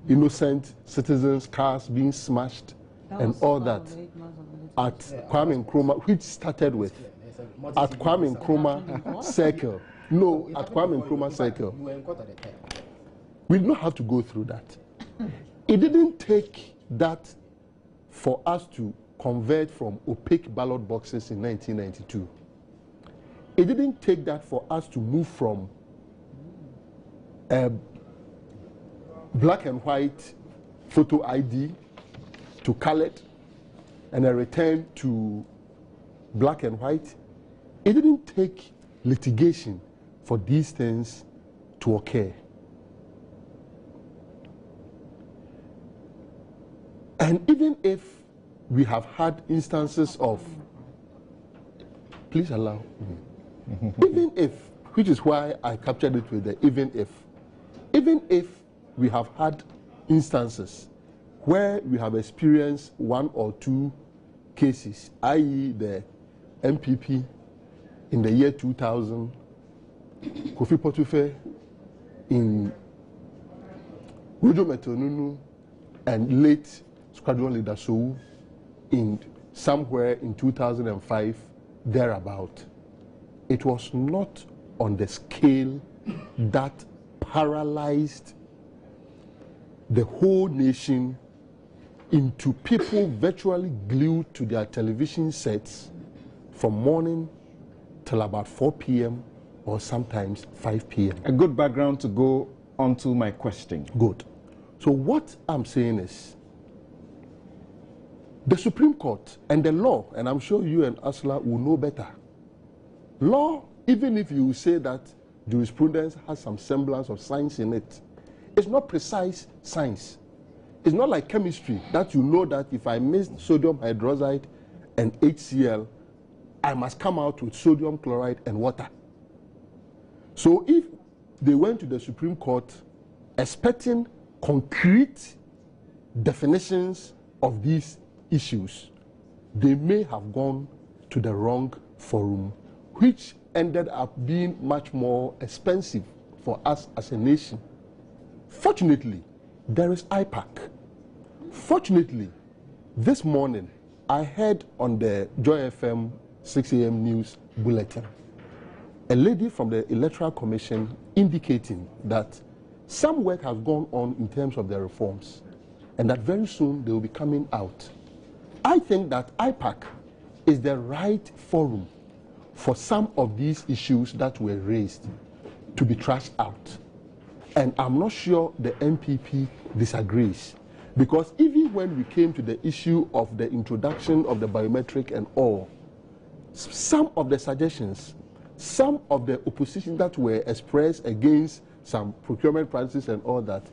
innocent citizens' cars being smashed, and all that at Kwame Nkrumah, which started with at Kwame Nkrumah Circle. No, at Kwame Nkrumah Circle. We did not have to go through that. It didn't take that for us to convert from opaque ballot boxes in 1992. It didn't take that for us to move from black and white photo ID to colored and a return to black and white. It didn't take litigation for these things to occur. And even if we have had instances of, please allow me, even if, which is why I captured it with the even if we have had instances where we have experienced 1 or 2 cases, i.e. the MPP in the year 2000, Kofi Potufe in Ujo Metonunu, and late Squadron Leader Sou in somewhere in 2005, thereabout. It was not on the scale that paralyzed the whole nation into people virtually glued to their television sets from morning till about 4 p.m. or sometimes 5 p.m. A good background to go on to my question. Good. So what I'm saying is, the Supreme Court and the law, and I'm sure you and Asla will know better. Law, even if you say that jurisprudence has some semblance of science in it, it's not precise science. It's not like chemistry that you know that if I mix sodium hydroxide and HCl, I must come out with sodium chloride and water. So if they went to the Supreme Court expecting concrete definitions of these issues, they may have gone to the wrong forum, which ended up being much more expensive for us as a nation. Fortunately, there is IPAC. Fortunately, this morning, I heard on the Joy FM 6 a.m. news bulletin, a lady from the Electoral Commission indicating that some work has gone on in terms of the reforms, and that very soon they will be coming out. I think that IPAC is the right forum for some of these issues that were raised to be trashed out. And I'm not sure the MPP disagrees, because even when we came to the issue of the introduction of the biometric and all, some of the suggestions, some of the opposition that were expressed against some procurement practices and all that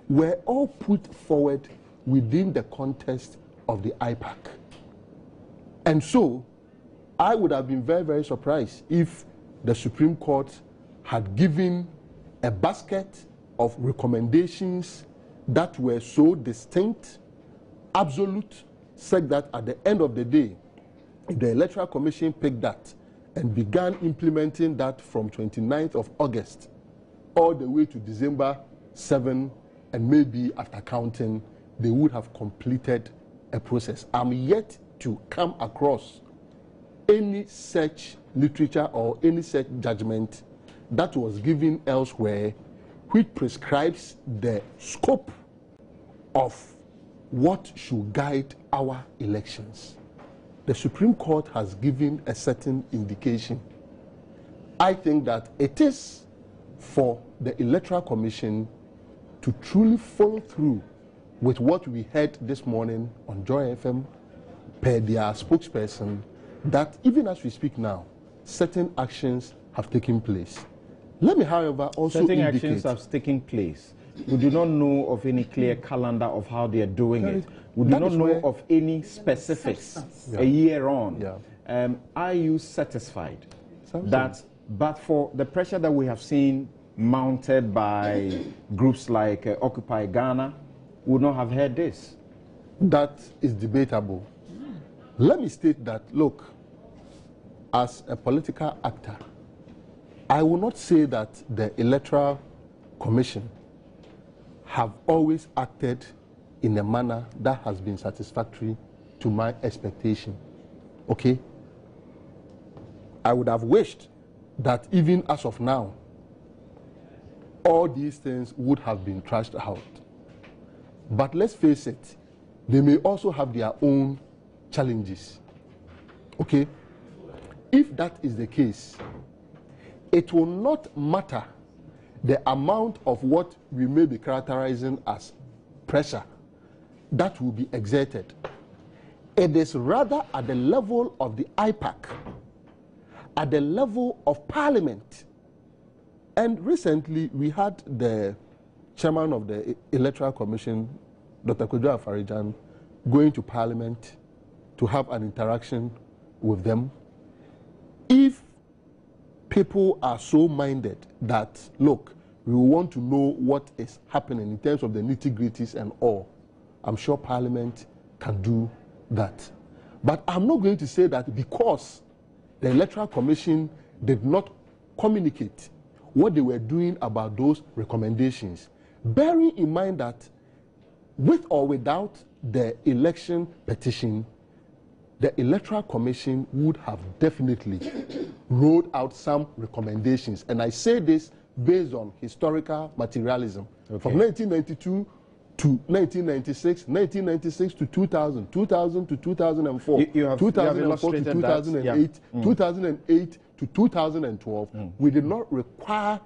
were all put forward within the context of the IPAC. And so I would have been very, very surprised if the Supreme Court had given a basket of recommendations that were so distinct, absolute, said that at the end of the day, if the Electoral Commission picked that and began implementing that from 29th of August all the way to December 7, and maybe after counting, they would have completed a process. I'm yet to come across any such literature or any such judgment that was given elsewhere which prescribes the scope of what should guide our elections. The Supreme Court has given a certain indication. I think that it is for the Electoral Commission to truly follow through with what we heard this morning on Joy FM per their spokesperson, that even as we speak now, certain actions have taken place. Let me, however, also certain indicate... actions have taken place. We do not know of any clear calendar of how they are doing it. We do not know of any specifics a year on. Are you satisfied that, but for the pressure that we have seen mounted by groups like Occupy Ghana, would not have heard this? That is debatable. Let me state that, look, as a political actor, I will not say that the Electoral Commission have always acted in a manner that has been satisfactory to my expectation. Okay? I would have wished that even as of now, all these things would have been trashed out. But let's face it, they may also have their own challenges. Okay? If that is the case, it will not matter the amount of what we may be characterizing as pressure that will be exerted. It is rather at the level of the IPAC, at the level of Parliament. And recently we had the chairman of the Electoral Commission, Dr. Kojo Afarijan, going to Parliament to have an interaction with them. If people are so minded that, look, we want to know what is happening in terms of the nitty-gritties and all, I'm sure Parliament can do that. But I'm not going to say that because the Electoral Commission did not communicate what they were doing about those recommendations, bearing in mind that with or without the election petition, the Electoral Commission would have definitely rolled out some recommendations. And I say this based on historical materialism. Okay. From 1992 to 1996, 1996 to 2000, 2000 to 2004, 2004 to 2008, 2008 to 2012, we did not require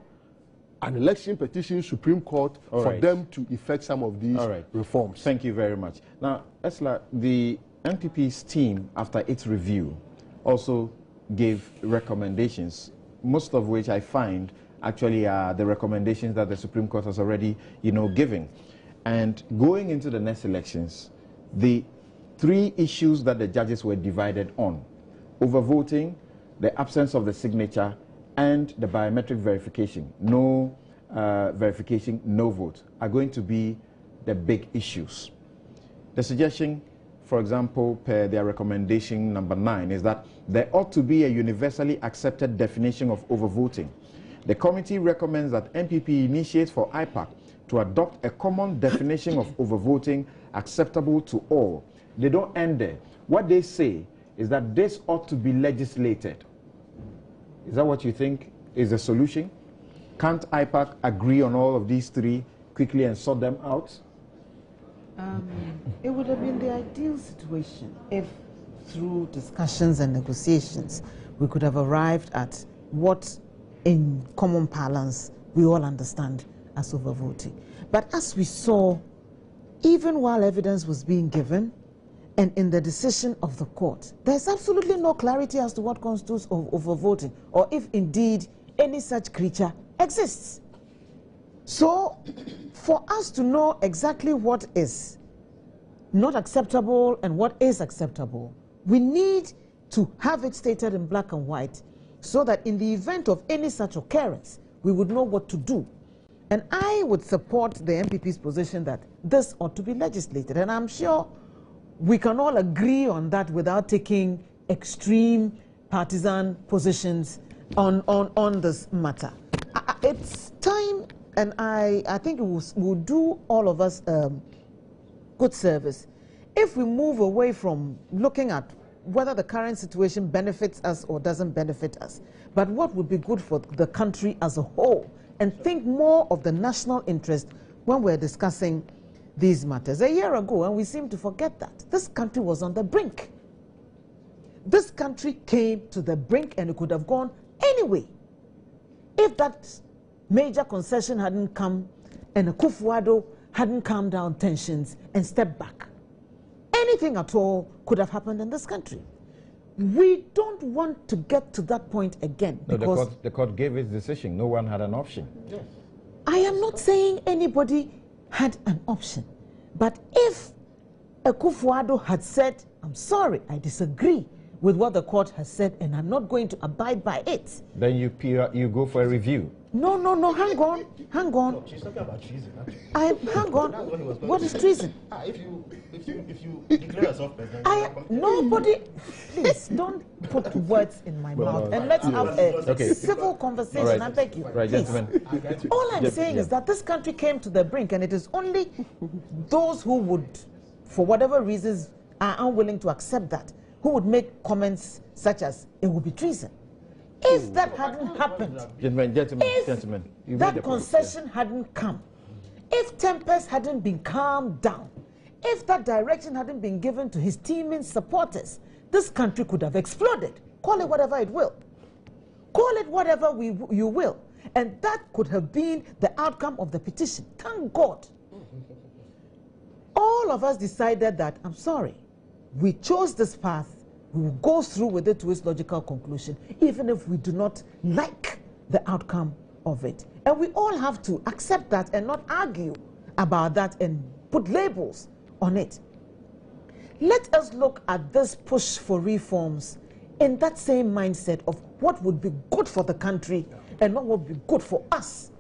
an election petition Supreme Court for them to effect some of these reforms. Thank you very much. Now, Esla, the NPP's team, after its review, also gave recommendations, most of which I find actually are the recommendations that the Supreme Court has already, given. And going into the next elections, the three issues that the judges were divided on, overvoting, the absence of the signature, and the biometric verification, no verification, no vote, are going to be the big issues. The suggestion, for example, per their recommendation number 9, is that there ought to be a universally accepted definition of overvoting. The committee recommends that NPP initiates for IPAC to adopt a common definition of overvoting acceptable to all. They don't end there. What they say is that this ought to be legislated. Is that what you think is the solution? Can't IPAC agree on all of these three quickly and sort them out? It would have been the ideal situation if, through discussions and negotiations, we could have arrived at what, in common parlance, we all understand as overvoting. But as we saw, even while evidence was being given, and in the decision of the court, there's absolutely no clarity as to what constitutes overvoting, or if indeed any such creature exists. So, for us to know exactly what is not acceptable and what is acceptable, we need to have it stated in black and white so that in the event of any such occurrence, we would know what to do. And I would support the MPP's position that this ought to be legislated. And I'm sure we can all agree on that without taking extreme partisan positions on this matter. It's time, and I think it will do all of us good service if we move away from looking at whether the current situation benefits us or doesn't benefit us, but what would be good for the country as a whole, and think more of the national interest when we're discussing these matters. A year ago, and we seem to forget that, this country was on the brink. This country came to the brink, and it could have gone anyway. if that major concession hadn't come and Akufo-Addo hadn't calmed down tensions and stepped back, anything at all could have happened in this country. We don't want to get to that point again. No, because the court gave its decision. No one had an option. Yes. I am not saying anybody had an option. But if Akufo-Addo had said, I'm sorry, I disagree with what the court has said and I'm not going to abide by it. Then you go for a review. No, hang on. No, she's talking about treason, actually. Hang on. What is treason? If you declare yourself president, nobody, please don't put words in my mouth and let's have a civil conversation. Right. I beg you. Right, please. gentlemen. All I'm saying is that this country came to the brink, and it is only those who would, for whatever reasons, are unwilling to accept that, who would make comments such as it would be treason. If that hadn't happened, Gentlemen, if that concession hadn't come, if tempers hadn't been calmed down, if that direction hadn't been given to his teaming supporters, this country could have exploded. Call it whatever it will. Call it whatever you will. And that could have been the outcome of the petition. Thank God. All of us decided that, I'm sorry, we chose this path. We will go through with it to its logical conclusion, even if we do not like the outcome of it. And we all have to accept that and not argue about that and put labels on it. Let us look at this push for reforms in that same mindset of what would be good for the country and what would be good for us,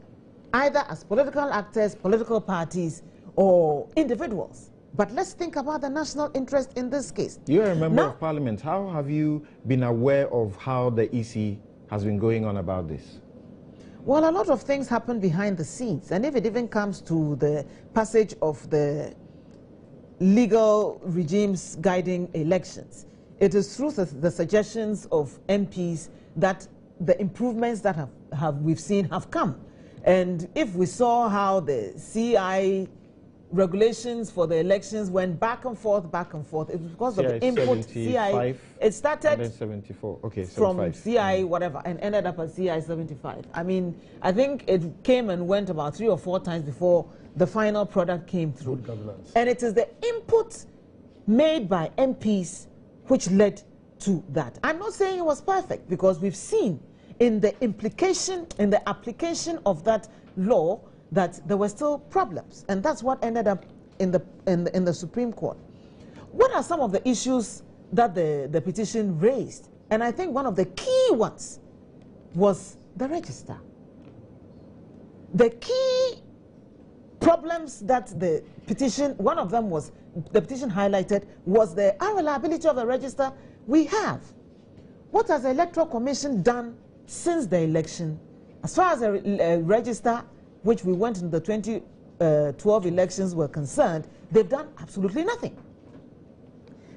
either as political actors, political parties, or individuals. But let's think about the national interest in this case. You're a member of parliament. How have you been aware of how the EC has been going on about this? Well, a lot of things happen behind the scenes. And if it even comes to the passage of the legal regimes guiding elections, it is through the suggestions of MPs that the improvements that we've seen have come. And if we saw how the CI regulations for the elections went back and forth, it was because of the input CI. It started 74. Okay, from 75. CI whatever and ended up at CI 75. I mean, I think it came and went about 3 or 4 times before the final product came through. Good governance. And it is the input made by MPs which led to that. I'm not saying it was perfect, because we've seen in the implication, in the application of that law, that there were still problems, and that's what ended up in the Supreme Court. What are some of the issues that the petition raised? And I think one of the key ones was the register. The key problems that the petition, one of them was, the petition highlighted, was the unreliability of the register we have. What has the Electoral Commission done since the election? As far as the register, which we went in the 2012 elections were concerned, they've done absolutely nothing.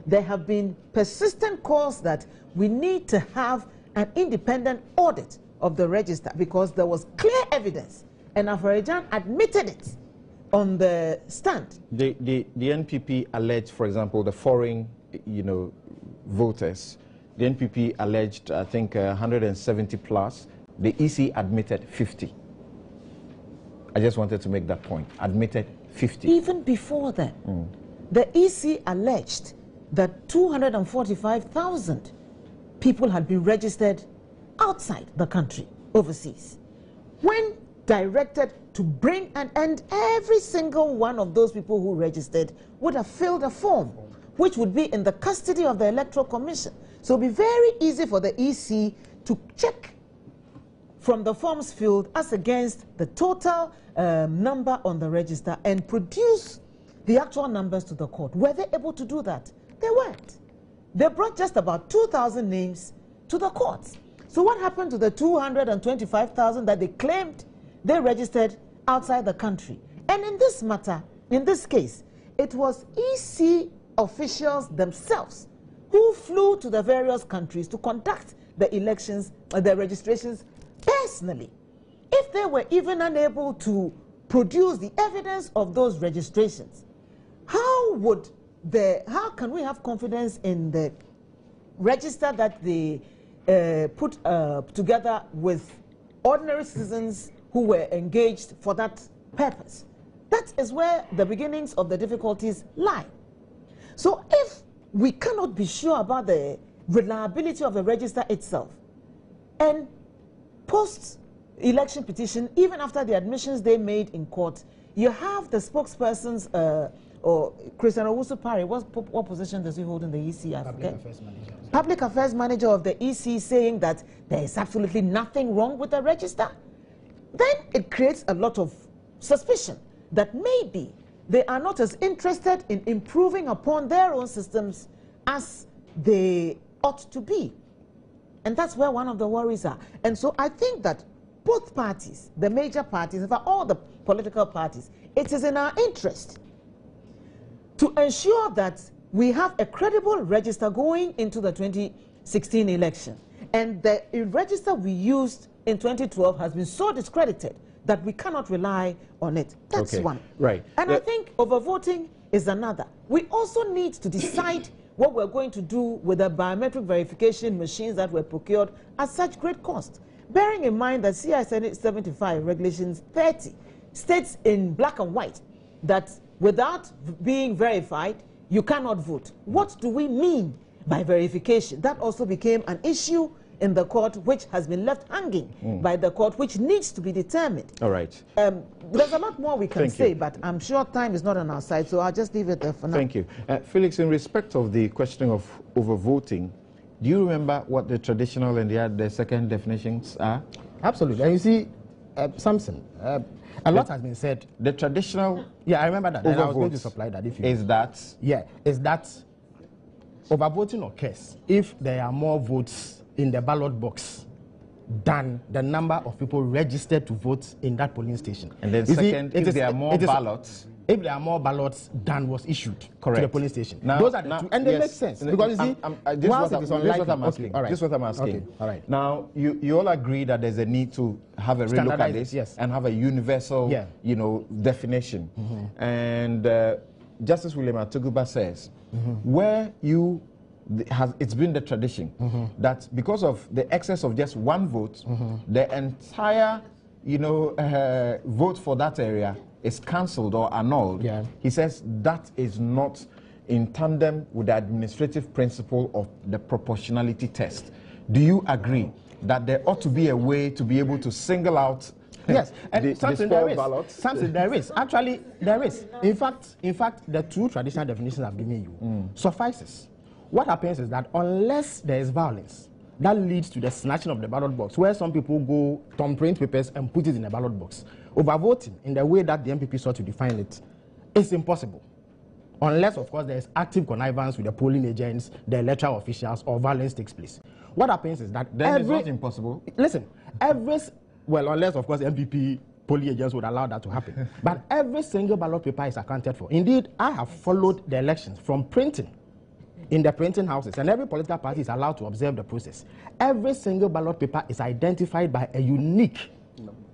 There have been persistent calls that we need to have an independent audit of the register, because there was clear evidence, and Afarajan admitted it on the stand. The NPP alleged, for example, the foreign, voters. The NPP alleged, I think, 170 plus. The EC admitted 50. I just wanted to make that point. Admitted 50. Even before that, the EC alleged that 245,000 people had been registered outside the country, overseas. When directed to bring an end, every single one of those people who registered would have filled a form, which would be in the custody of the Electoral Commission. So it would be very easy for the EC to check from the forms filled as against the total number on the register and produce the actual numbers to the court. Were they able to do that? They weren't. They brought just about 2,000 names to the courts. So what happened to the 225,000 that they claimed they registered outside the country? And in this matter, in this case, it was EC officials themselves who flew to the various countries to conduct the elections, the registrations personally. If they were even unable to produce the evidence of those registrations, how can we have confidence in the register that they put together with ordinary citizens who were engaged for that purpose. That is where the beginnings of the difficulties lie. So if we cannot be sure about the reliability of the register itself, and post-election petition, even after the admissions they made in court, you have the spokespersons, or Christian Owusu-Parry, what position does he hold in the EC? Public Affairs Manager of the EC, saying that there is absolutely nothing wrong with the register. Then it creates a lot of suspicion that maybe they are not as interested in improving upon their own systems as they ought to be. And that's where one of the worries are. And so I think that both parties, the major parties, in fact all the political parties, it is in our interest to ensure that we have a credible register going into the 2016 election. And the register we used in 2012 has been so discredited that we cannot rely on it. That's one. Right. And I think overvoting is another. We also need to decide what we're going to do with the biometric verification machines that were procured at such great cost. Bearing in mind that CI 75 Regulations 30 states in black and white that without being verified, you cannot vote. What do we mean by verification? That also became an issue in the court, which has been left hanging by the court, which needs to be determined. All right. There's a lot more we can say, but I'm sure time is not on our side, so I'll just leave it there for now. Thank you. Felix, in respect of the question of overvoting, do you remember what the traditional and the second definitions are? Absolutely. And you see, Samson, a lot has been said. The traditional... Yeah, I remember that. And I was going to supply that. If you is that... Yeah, is that overvoting occurs if there are more votes in the ballot box than the number of people registered to vote in that polling station. And then second, if there are more ballots... If there are more ballots than was issued to the polling station. Now, those are the two. And they make sense. Because you see, this is what I'm asking. Okay, all right. This is what I'm asking. Okay, all right. Now, you all agree that there's a need to have a relook at this, yes, and have a universal, definition. And Justice William Atuguba says, where it's been the tradition that because of the excess of just one vote, the entire, vote for that area is cancelled or annulled. Yeah. He says that is not in tandem with the administrative principle of the proportionality test. Do you agree that there ought to be a way to be able to single out yes, and the spoiled ballots? Something there is. Actually, there is. In fact, the two traditional definitions I've given you suffices. What happens is that unless there is violence, that leads to the snatching of the ballot box, where some people go thumbprint papers and put it in the ballot box. Overvoting, in the way that the MPP sought to define it, is impossible. Unless, of course, there is active connivance with the polling agents, the electoral officials, or violence takes place. What happens is that then it's not impossible. Listen, unless, of course, the MPP polling agents would allow that to happen. But every single ballot paper is accounted for. Indeed, I have followed the elections from printing in the printing houses, and every political party is allowed to observe the process. Every single ballot paper is identified by a unique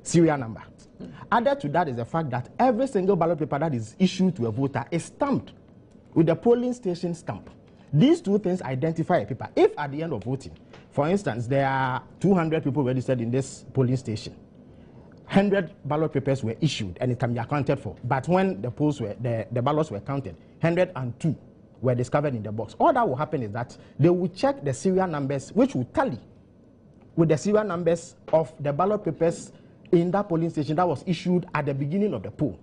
serial number. Added to that is the fact that every single ballot paper that is issued to a voter is stamped with the polling station stamp. These two things identify a paper. If at the end of voting, for instance, there are 200 people registered in this polling station, 100 ballot papers were issued and it can be accounted for. But when the ballots were counted, 102 were discovered in the box. All that will happen is that they will check the serial numbers, which will tally with the serial numbers of the ballot papers in that polling station that was issued at the beginning of the poll.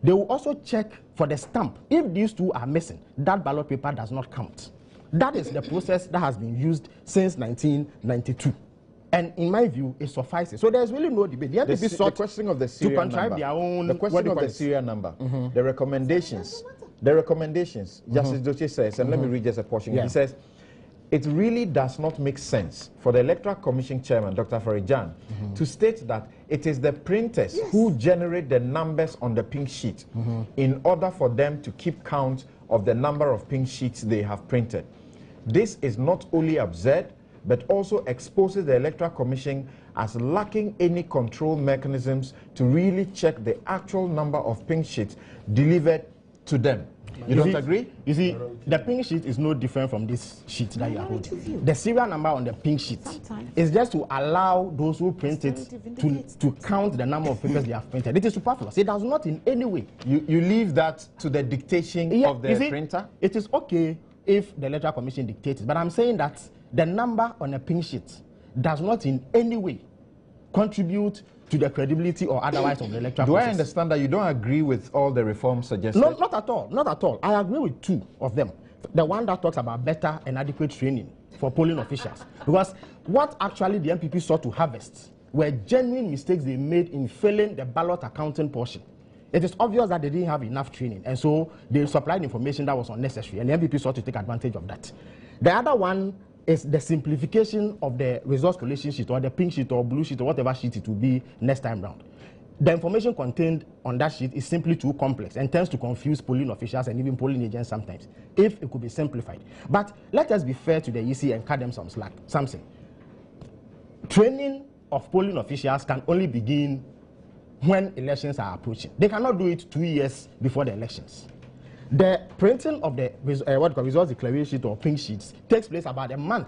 They will also check for the stamp. If these two are missing, that ballot paper does not count. That is the process that has been used since 1992. And in my view, it suffices. So there's really no debate. The question of the serial number, their own, the question of the serial number, the recommendations, Justice Doche says, and let me read just a portion. He says, it really does not make sense for the Electoral Commission Chairman, Dr. Farijan, to state that it is the printers who generate the numbers on the pink sheet in order for them to keep count of the number of pink sheets they have printed. This is not only absurd, but also exposes the Electoral Commission as lacking any control mechanisms to really check the actual number of pink sheets delivered to them. You don't agree? You see, the pink sheet is no different from this sheet that you are holding. The serial number on the pink sheet is just to allow those who print it to count the number of papers they have printed. It is superfluous. It does not in any way. You leave that to the dictation of the printer? It is okay if the Electoral Commission dictates it, but I'm saying that the number on a pink sheet does not in any way contribute to the credibility or otherwise of the electoral process. I understand that you don't agree with all the reforms suggested? No, not at all. Not at all. I agree with two of them. The one that talks about better and adequate training for polling officials. Because what actually the MPP sought to harvest were genuine mistakes they made in failing the ballot accounting portion. It is obvious that they didn't have enough training, and so they supplied information that was unnecessary, and the MPP sought to take advantage of that. The other one is the simplification of the resource collation sheet, or the pink sheet or blue sheet or whatever sheet it will be next time round. The information contained on that sheet is simply too complex and tends to confuse polling officials and even polling agents sometimes, if it could be simplified. But let us be fair to the EC and cut them some slack. Something. Training of polling officials can only begin when elections are approaching. They cannot do it 2 years before the elections. The printing of the results declaration sheet or pink sheets takes place about a month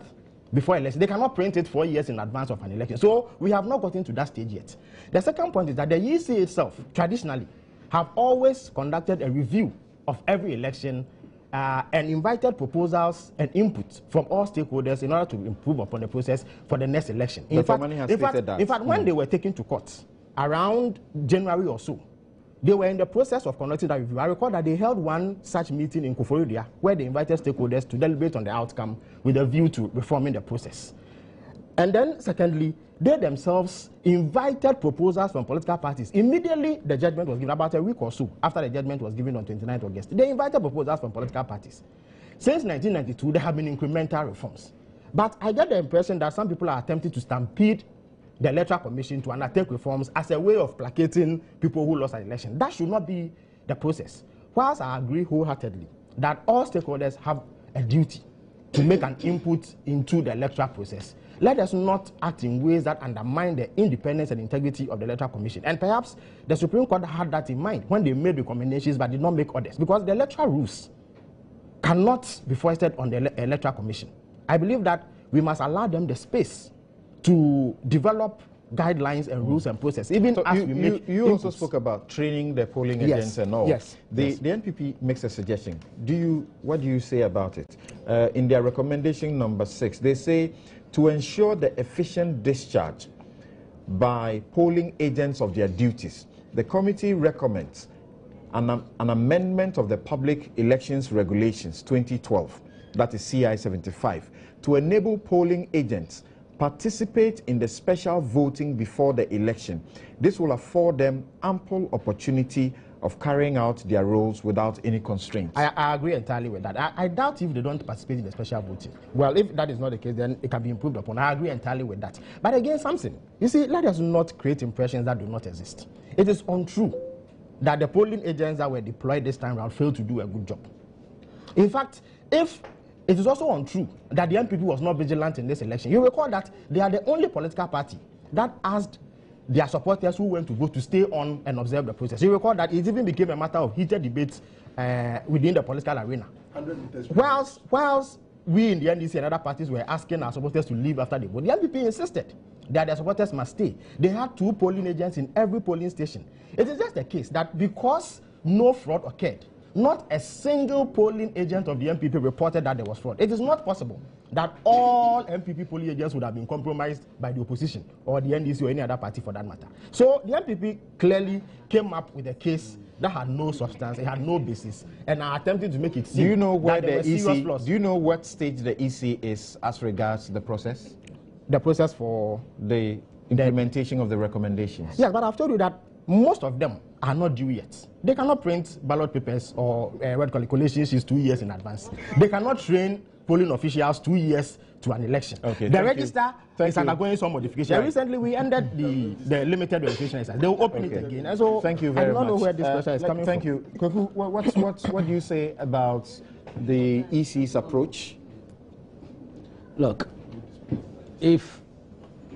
before election. They cannot print it 4 years in advance of an election. So we have not gotten to that stage yet. The second point is that the EC itself, traditionally, have always conducted a review of every election and invited proposals and input from all stakeholders in order to improve upon the process for the next election. In fact, when they were taken to court around January or so, they were in the process of conducting that review. I recall that they held one such meeting in Koforidua where they invited stakeholders to deliberate on the outcome with a view to reforming the process. And then, secondly, they themselves invited proposals from political parties. Immediately, the judgment was given, about a week or so after the judgment was given on 29th August. They invited proposals from political parties. Since 1992, there have been incremental reforms. But I get the impression that some people are attempting to stampede the Electoral Commission to undertake reforms as a way of placating people who lost an election. That should not be the process. Whilst I agree wholeheartedly that all stakeholders have a duty to make an input into the electoral process, let us not act in ways that undermine the independence and integrity of the Electoral Commission. And perhaps the Supreme Court had that in mind when they made recommendations but did not make others, because the electoral rules cannot be foisted on the Electoral Commission. I believe that we must allow them the space to develop guidelines and rules and process. Even so as we make you also spoke about training the polling agents and all. Yes. The NPP makes a suggestion. What do you say about it? In their recommendation number 6, they say to ensure the efficient discharge by polling agents of their duties, the committee recommends an amendment of the Public Elections Regulations 2012, that is CI 75, to enable polling agents participate in the special voting before the election. This will afford them ample opportunity of carrying out their roles without any constraints. I agree entirely with that. I doubt if they don't participate in the special voting. Well, if that is not the case, then it can be improved upon. I agree entirely with that. But again, something. You see, let us not create impressions that do not exist. It is untrue that the polling agents that were deployed this time around failed to do a good job. In fact, it is also untrue that the MPP was not vigilant in this election. You recall that they are the only political party that asked their supporters who went to vote to stay on and observe the process. You recall that it even became a matter of heated debate within the political arena. Whilst we in the NDC and other parties were asking our supporters to leave after the vote, the MPP insisted that their supporters must stay. They had 2 polling agents in every polling station. It is just the case that because no fraud occurred, not a single polling agent of the MPP reported that there was fraud. It is not possible that all MPP polling agents would have been compromised by the opposition or the NDC or any other party for that matter. So the MPP clearly came up with a case that had no substance, it had no basis, and are attempting to make it seem do you know where that the EC, do you know what stage the EC is as regards the process? The process for the implementation of the recommendations? Yes, but I've told you that most of them are not due yet. They cannot print ballot papers or collation sheets 2 years in advance. They cannot train polling officials 2 years to an election. Okay, the register is undergoing some modification. Right. Recently, we ended the limited registration exercise. They will open it again. And so thank you very much. I don't know where this pressure is coming from. Thank you. Kofu, what do you say about the EC's approach? Look, if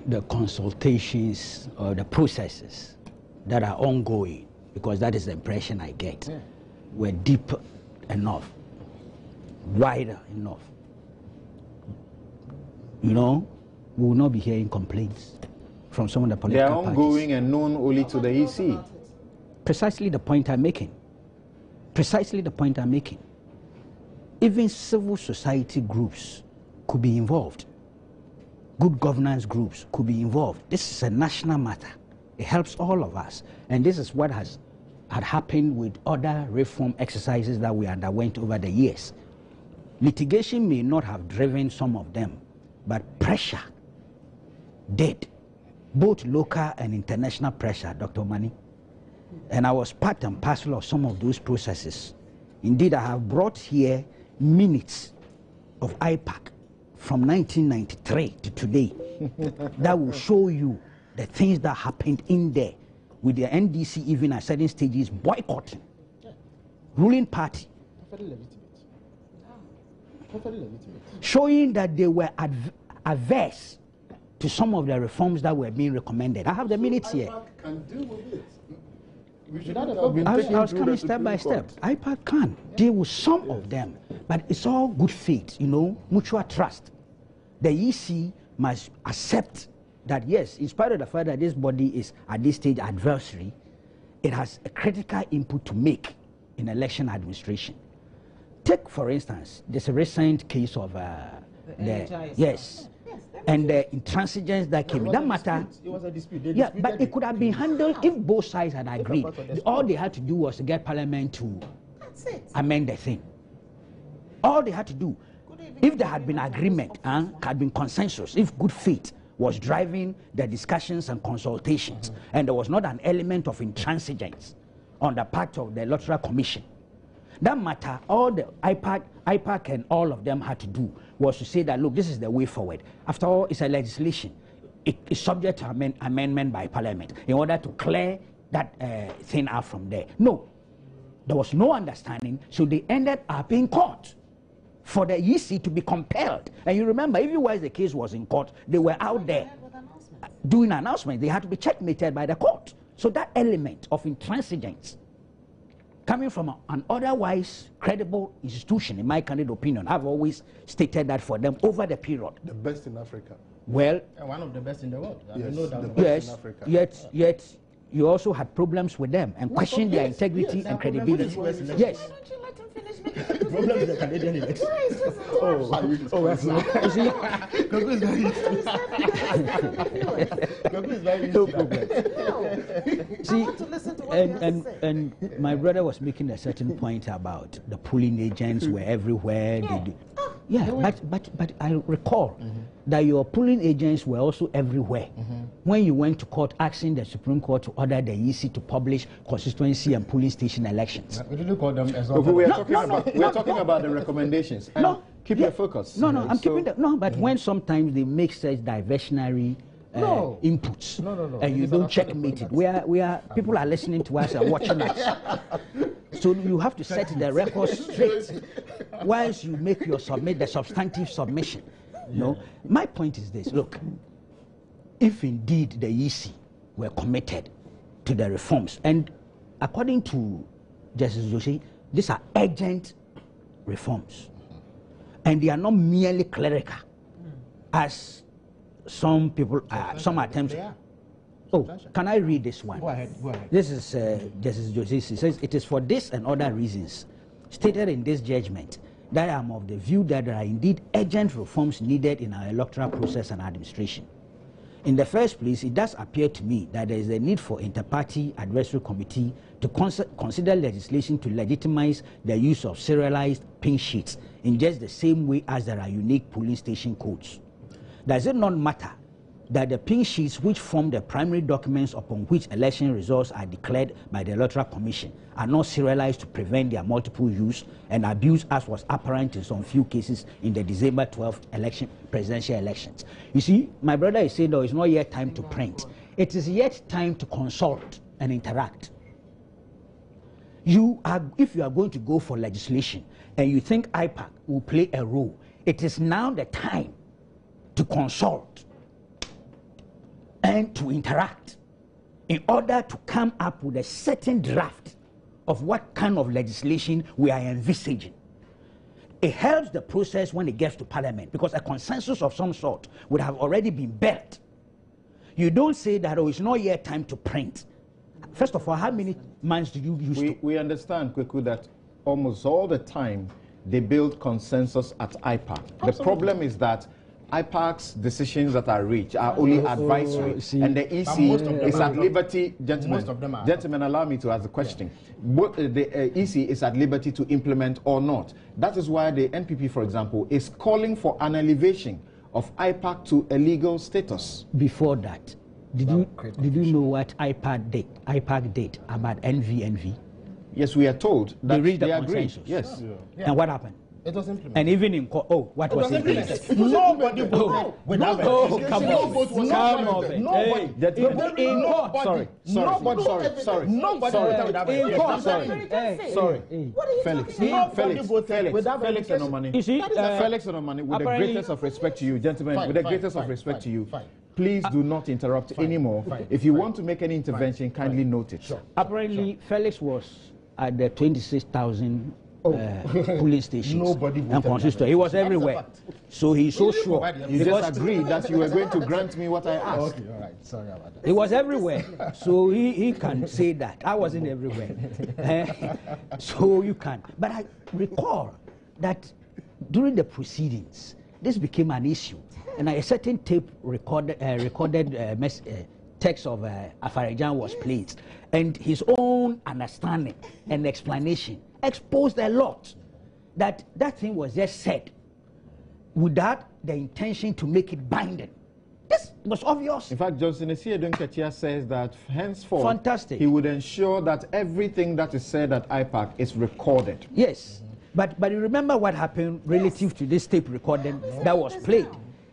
the consultations or the processes that are ongoing, because that is the impression I get, were deep enough, wider enough, you know, we will not be hearing complaints from some of the political parties. They are ongoing and known only to the EC. Precisely the point I'm making. Precisely the point I'm making. Even civil society groups could be involved. Good governance groups could be involved. This is a national matter. It helps all of us. And this is what had happened with other reform exercises that we underwent over the years. Litigation may not have driven some of them, but pressure did. Both local and international pressure, Dr. Mani. And I was part and parcel of some of those processes. Indeed, I have brought here minutes of IPAC from 1993 to today that will show you the things that happened in there, with the NDC even at certain stages boycotting ruling party, showing that they were averse to some of the reforms that were being recommended. I have the minutes here. Can deal with it. I was coming step by step. IPAC can deal with some of them, but it's all good faith, you know, mutual trust. The EC must accept that, yes, in spite of the fact that this body is at this stage adversary, it has a critical input to make in election administration. Take, for instance, there's a recent case of yes, and the intransigence that came in. That matter, it was a dispute. Yeah, but it could have been handled if both sides had agreed. All they had to do was to get Parliament to amend the thing. All they had to do, if there had been agreement and had been consensus, if good faith was driving the discussions and consultations, and there was not an element of intransigence on the part of the Electoral Commission, that matter, all the IPAC and all of them had to do was to say that, look, this is the way forward. After all, it's a legislation. It is subject to amendment by Parliament in order to clear that thing out from there. No, there was no understanding, so they ended up in court for the EC to be compelled. And you remember, even while the case was in court, they were out there doing announcements. They had to be checkmated by the court. So that element of intransigence coming from an otherwise credible institution, in my candid opinion, I've always stated that for them over the period. The best in Africa. Well, one of the best in the world. Yes, the best yes, in Africa. yet you also had problems with them and questioned their integrity and credibility. Yes. Problem with the Canadian election. You see, Gogo is very no problem. See, and my brother was making a certain point about the polling agents were everywhere. Yeah, but I recall that your polling agents were also everywhere when you went to court asking the Supreme Court to order the EC to publish constituency and polling station elections. We didn't call them as We are talking about the recommendations. No, keep your focus. No, I'm keeping that. No, but when sometimes they make such diversionary inputs, and you don't checkmate it, we are people are listening to us and watching us. So you have to set the record straight once you make your the substantive submission. No, my point is this: look, if indeed the EC were committed to the reforms, and according to Justice Joshi, these are urgent reforms, and they are not merely clerical, as some people, some attempts. Oh, can I read this one? Go ahead. This is Justice Joshi. It says, it is for this and other reasons stated in this judgment that I am of the view that there are indeed urgent reforms needed in our electoral process and administration. In the first place, it does appear to me that there is a need for inter-party advisory committee to consider legislation to legitimize the use of serialized pink sheets in just the same way as there are unique polling station codes. Does it not matter that the pink sheets, which form the primary documents upon which election results are declared by the Electoral Commission, are not serialized to prevent their multiple use and abuse, as was apparent in some few cases in the December 12th presidential elections? You see, my brother is saying, no, it's not yet time to print. It is yet time to consult and interact. If you are going to go for legislation and you think IPAC will play a role, it is now the time to consult and to interact in order to come up with a certain draft of what kind of legislation we are envisaging. It helps the process when it gets to Parliament, because a consensus of some sort would have already been built. You don't say that, oh, it's not yet time to print. First of all, how many months do you use to? We understand, Kweku, that almost all the time they build consensus at IPAC. The problem is that IPAC's decisions that are reached are only advisory, and the EC is at liberty. Gentlemen, allow me to ask the question. The EC is at liberty to implement or not. That is why the NPP, for example, is calling for an elevation of IPAC to a legal status. Before that, did you know what IPAC did about NV? Yes, we are told that they reached the agreed. consensus. Yes. And what happened? It was implemented. And even in court, what was implemented? Nobody voted without come on. Nobody. Felix and Omani. You see, Felix and Omani, with the greatest of respect to you, gentlemen, with the greatest of respect to you, please do not interrupt anymore. If you want to make any intervention, kindly note it. Apparently, Felix was at the 26,000 polling stations and constituencies. He was everywhere. So he's so sure. You just agreed that you were going to grant me what I asked. Okay, all right. Sorry about that. He was everywhere. So he can say that. I wasn't everywhere. So you can. But I recall that during the proceedings, this became an issue. And a certain tape recorded text of Afarijan was played. And his own understanding and explanation exposed a lot. That thing was just said without the intention to make it binding. This was obvious. In fact, Johnson Esiye Donketia says that henceforth, fantastic, he would ensure that everything that is said at IPAC is recorded. Yes, but you remember what happened relative to this tape recording that was played.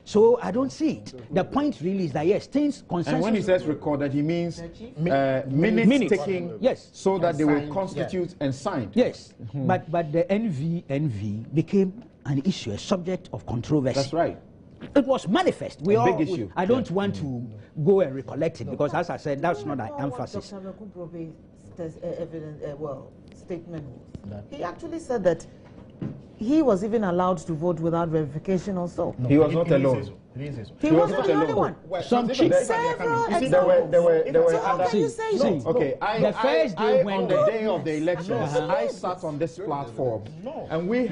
So I don't see it. The point really is that yes, things consensus. And when he says recorded, he means minutes taking, yes, so that they will constitute and signed. Yes, but the NV became an issue, a subject of controversy. That's right. It was manifest. Big issue. I don't want to go and recollect it because, as I said, that's not an emphasis. Dr. Statement was. He actually said that he was even allowed to vote without verification also. No, he was not alone. He was not the only one. Some chicks. There were other. Okay, the first day on the day of the elections, I sat on this platform, and we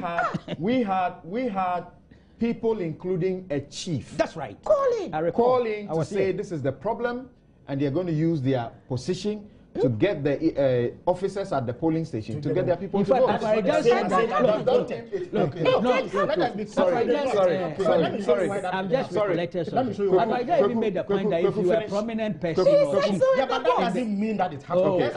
had people, including a chief. That's right. Calling to say this is the problem, and they're going to use their position to get the officers at the polling station to get their people to vote. Sorry. I'm just recollected something. I even made the point that if you are a prominent person, but that doesn't mean that it happened.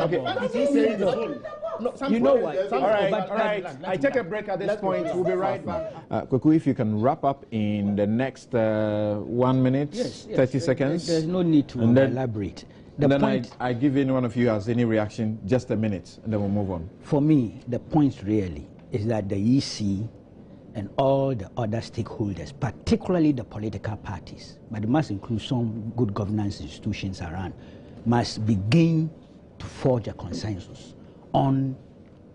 You know what? All right. I take a break at this point. We'll be right back. Kweku, if you can wrap up in the next 1 minute, 30 seconds. There's no need to elaborate. I give any one of you has any reaction, just a minute, and then we'll move on. For me, the point really is that the EC and all the other stakeholders, particularly the political parties, but it must include some good governance institutions around, must begin to forge a consensus on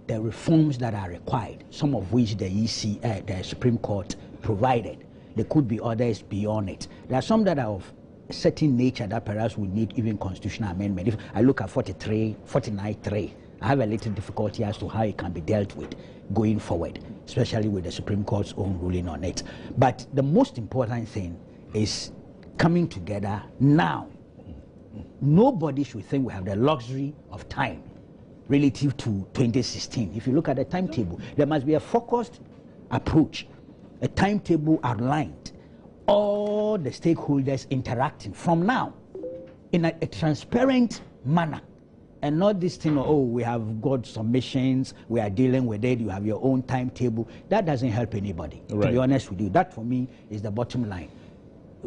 the reforms that are required, some of which the EC, the Supreme Court provided. There could be others beyond it. There are some that are of certain nature that perhaps would need even constitutional amendment. If I look at 49.3, I have a little difficulty as to how it can be dealt with going forward, especially with the Supreme Court's own ruling on it. But the most important thing is coming together now. Nobody should think we have the luxury of time relative to 2016. If you look at the timetable, there must be a focused approach, a timetable outlined, all the stakeholders interacting from now in a transparent manner, and not this thing, we have got submissions, we are dealing with it, you have your own timetable. That doesn't help anybody, to be honest with you. That for me is the bottom line.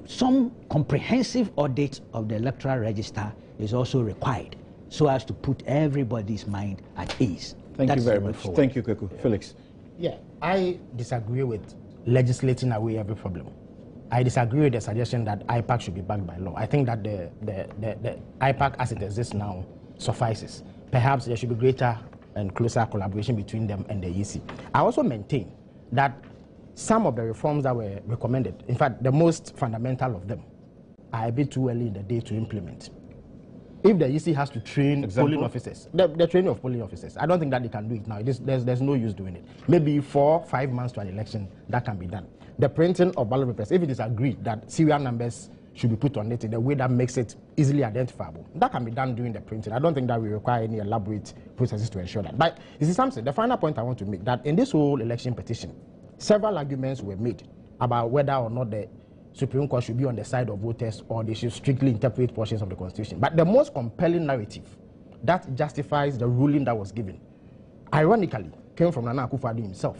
Some comprehensive audit of the electoral register is also required so as to put everybody's mind at ease. Thank you very much. Thank you, Kweku. Felix. Yeah, I disagree with legislating away every problem. I disagree with the suggestion that IPAC should be backed by law. I think that the IPAC as it exists now suffices. Perhaps there should be greater and closer collaboration between them and the EC. I also maintain that some of the reforms that were recommended, in fact, the most fundamental of them, are a bit too early in the day to implement. If the EC has to train polling officers, the training of polling officers, I don't think that they can do it now. There's no use doing it. Maybe 4 or 5 months to an election, that can be done. The printing of ballot papers, if it is agreed that serial numbers should be put on it in a way that makes it easily identifiable, that can be done during the printing. I don't think that we require any elaborate processes to ensure that. But you see something, the final point I want to make, that in this whole election petition, several arguments were made about whether or not the Supreme Court should be on the side of voters or they should strictly interpret portions of the Constitution. But the most compelling narrative that justifies the ruling that was given, ironically, came from Nana Akufo-Addo himself,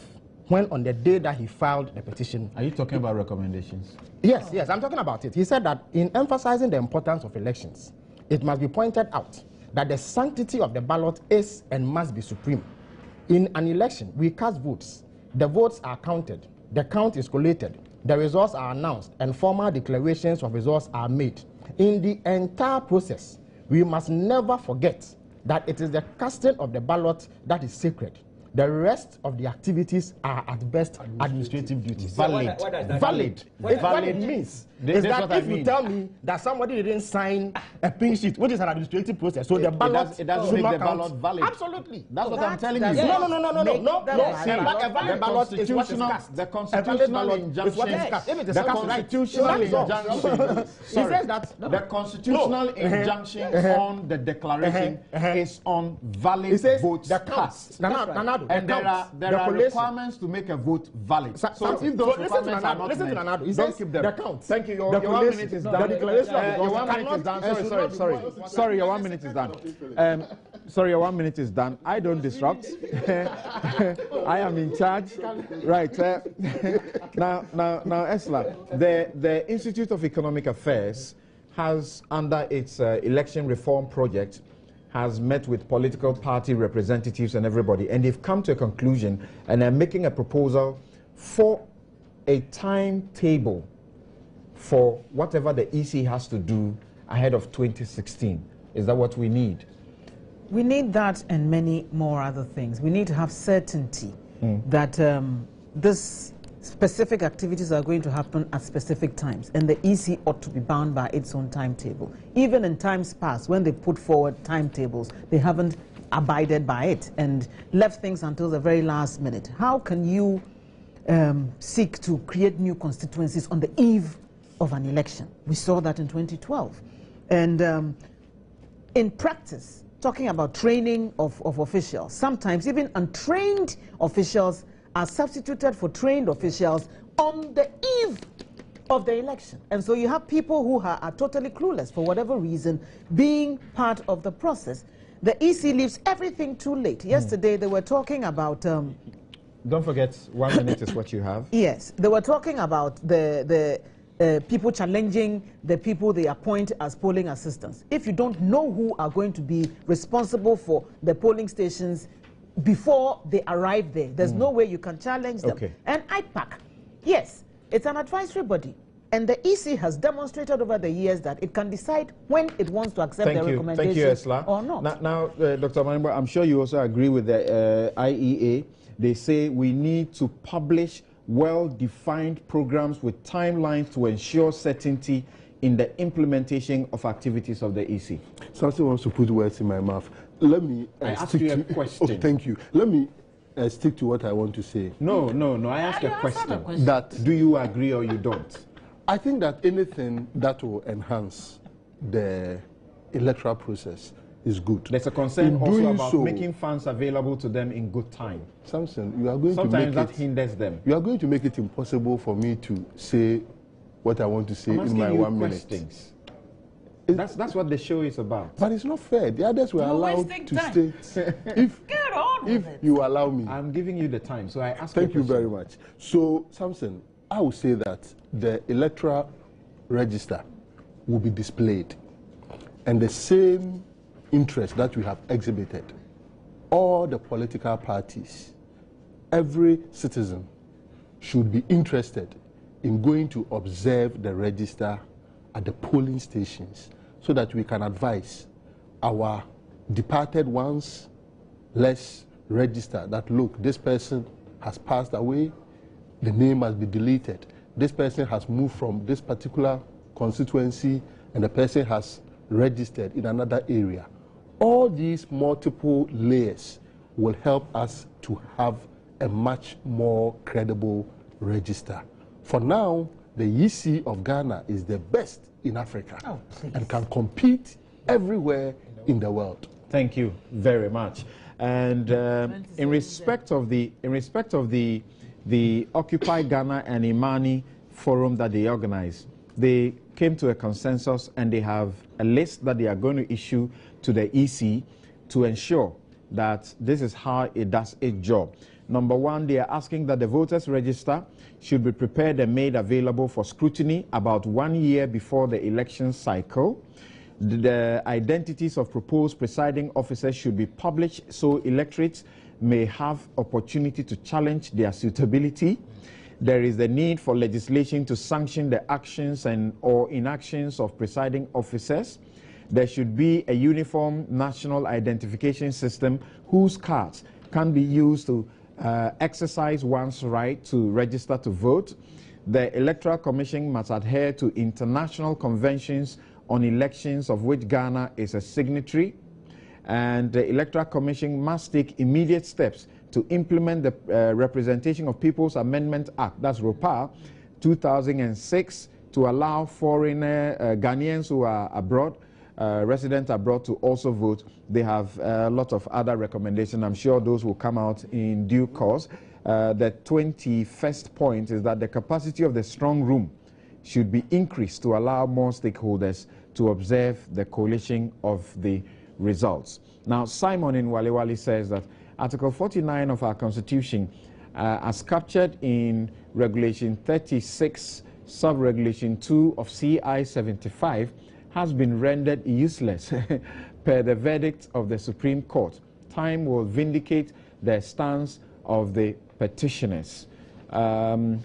when on the day that he filed the petition... Are you talking about recommendations? Yes, I'm talking about it. He said that in emphasizing the importance of elections, it must be pointed out that the sanctity of the ballot is and must be supreme. In an election, we cast votes. The votes are counted. The count is collated. The results are announced, and formal declarations of results are made. In the entire process, we must never forget that it is the casting of the ballot that is sacred. The rest of the activities are at best administrative duties. Valid. Valid. What it means is that if you tell me that somebody didn't sign a pink sheet, which is an administrative process, so the ballot it doesn't make the ballot valid. Absolutely. That's what I'm telling you. No. See, a valid ballot is what is cast. The constitutional injunction. The constitutional injunction. Sorry. The constitutional injunction on the declaration is on valid votes cast. And there are requirements to make a vote valid. So if those requirements are not met, don't keep them. Thank you. Your 1 minute is done. Your 1 minute is done. Sorry, your 1 minute is done. Sorry, your 1 minute is done. I don't disrupt. I am in charge. Right. Now, Esla, the Institute of Economic Affairs has, under its election reform project, has met with political party representatives and everybody, and they've come to a conclusion and are making a proposal for a timetable for whatever the EC has to do ahead of 2016. Is that what we need? We need that and many more other things. We need to have certainty that this specific activities are going to happen at specific times, and the EC ought to be bound by its own timetable. Even in times past, when they put forward timetables, they haven't abided by it and left things until the very last minute. How can you seek to create new constituencies on the eve of an election? We saw that in 2012. And in practice, talking about training of officials, sometimes even untrained officials are substituted for trained officials on the eve of the election. And so you have people who are totally clueless for whatever reason being part of the process. The EC leaves everything too late. Yesterday they were talking about... Don't forget, 1 minute is what you have. Yes, they were talking about the people challenging the people they appoint as polling assistants. If you don't know who are going to be responsible for the polling stations before they arrive there, there's no way you can challenge them. Okay. And IPAC, yes, it's an advisory body, and the EC has demonstrated over the years that it can decide when it wants to accept the recommendations or not. Now, Dr. Manimba, I'm sure you also agree with the IEA. They say we need to publish well-defined programs with timelines to ensure certainty in the implementation of activities of the EC. Something wants to put words in my mouth. Let me ask you a question. Oh, thank you. Let me stick to what I want to say. No. I ask a question. That do you agree or you don't? I think that anything that will enhance the electoral process is good. There's a concern also about making funds available to them in good time. Samson, you are going to make sometimes that hinders them. You are going to make it impossible for me to say what I want to say in my 1 minute. That's what the show is about. But it's not fair. The others were allowed to state. If you allow me. I'm giving you the time, so I ask Thank you very much. So, Samson, I will say that the electoral register will be displayed, and the same interest that we have exhibited, all the political parties, every citizen should be interested in going to observe the register at the polling stations so that we can advise our departed ones let's register that, look, this person has passed away, the name must be deleted. This person has moved from this particular constituency and the person has registered in another area. All these multiple layers will help us to have a much more credible register. For now, the EC of Ghana is the best in Africa and can compete everywhere in the world. Thank you very much. And in respect of the Occupy Ghana and Imani forum that they organized, they came to a consensus and they have a list that they are going to issue to the EC to ensure that this is how it does its job. Number one, they are asking that the voters register should be prepared and made available for scrutiny about 1 year before the election cycle. The identities of proposed presiding officers should be published so electorates may have opportunity to challenge their suitability. There is the need for legislation to sanction the actions and or inactions of presiding officers. There should be a uniform national identification system whose cards can be used to exercise one's right to register to vote. The Electoral Commission must adhere to international conventions on elections of which Ghana is a signatory, and the Electoral Commission must take immediate steps to implement the Representation of People's Amendment Act, that's ROPA, 2006, to allow foreigner Ghanaians who are abroad, residents abroad, to also vote. They have a lot of other recommendations. I'm sure those will come out in due course. The 21st point is that the capacity of the strong room should be increased to allow more stakeholders to observe the collation of the results. Now, Simon in Wale says that Article 49 of our Constitution, as captured in Regulation 36, Sub-Regulation 2 of CI 75, has been rendered useless per the verdict of the Supreme Court. Time will vindicate the stance of the petitioners. And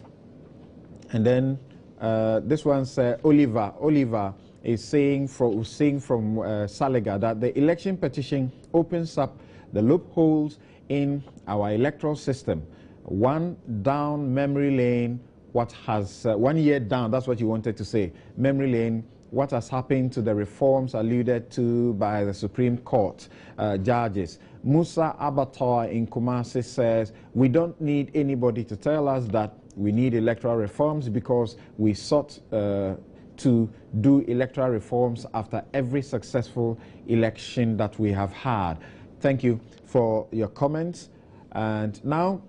then this one's Oliver is saying from Salega that the election petition opens up the loopholes in our electoral system. One down memory lane, what has 1 year down, that's what you wanted to say, memory lane, what has happened to the reforms alluded to by the Supreme Court judges. Musa Abatar in Kumasi says, we don't need anybody to tell us that we need electoral reforms because we sought to do electoral reforms after every successful election that we have had. Thank you for your comments. And now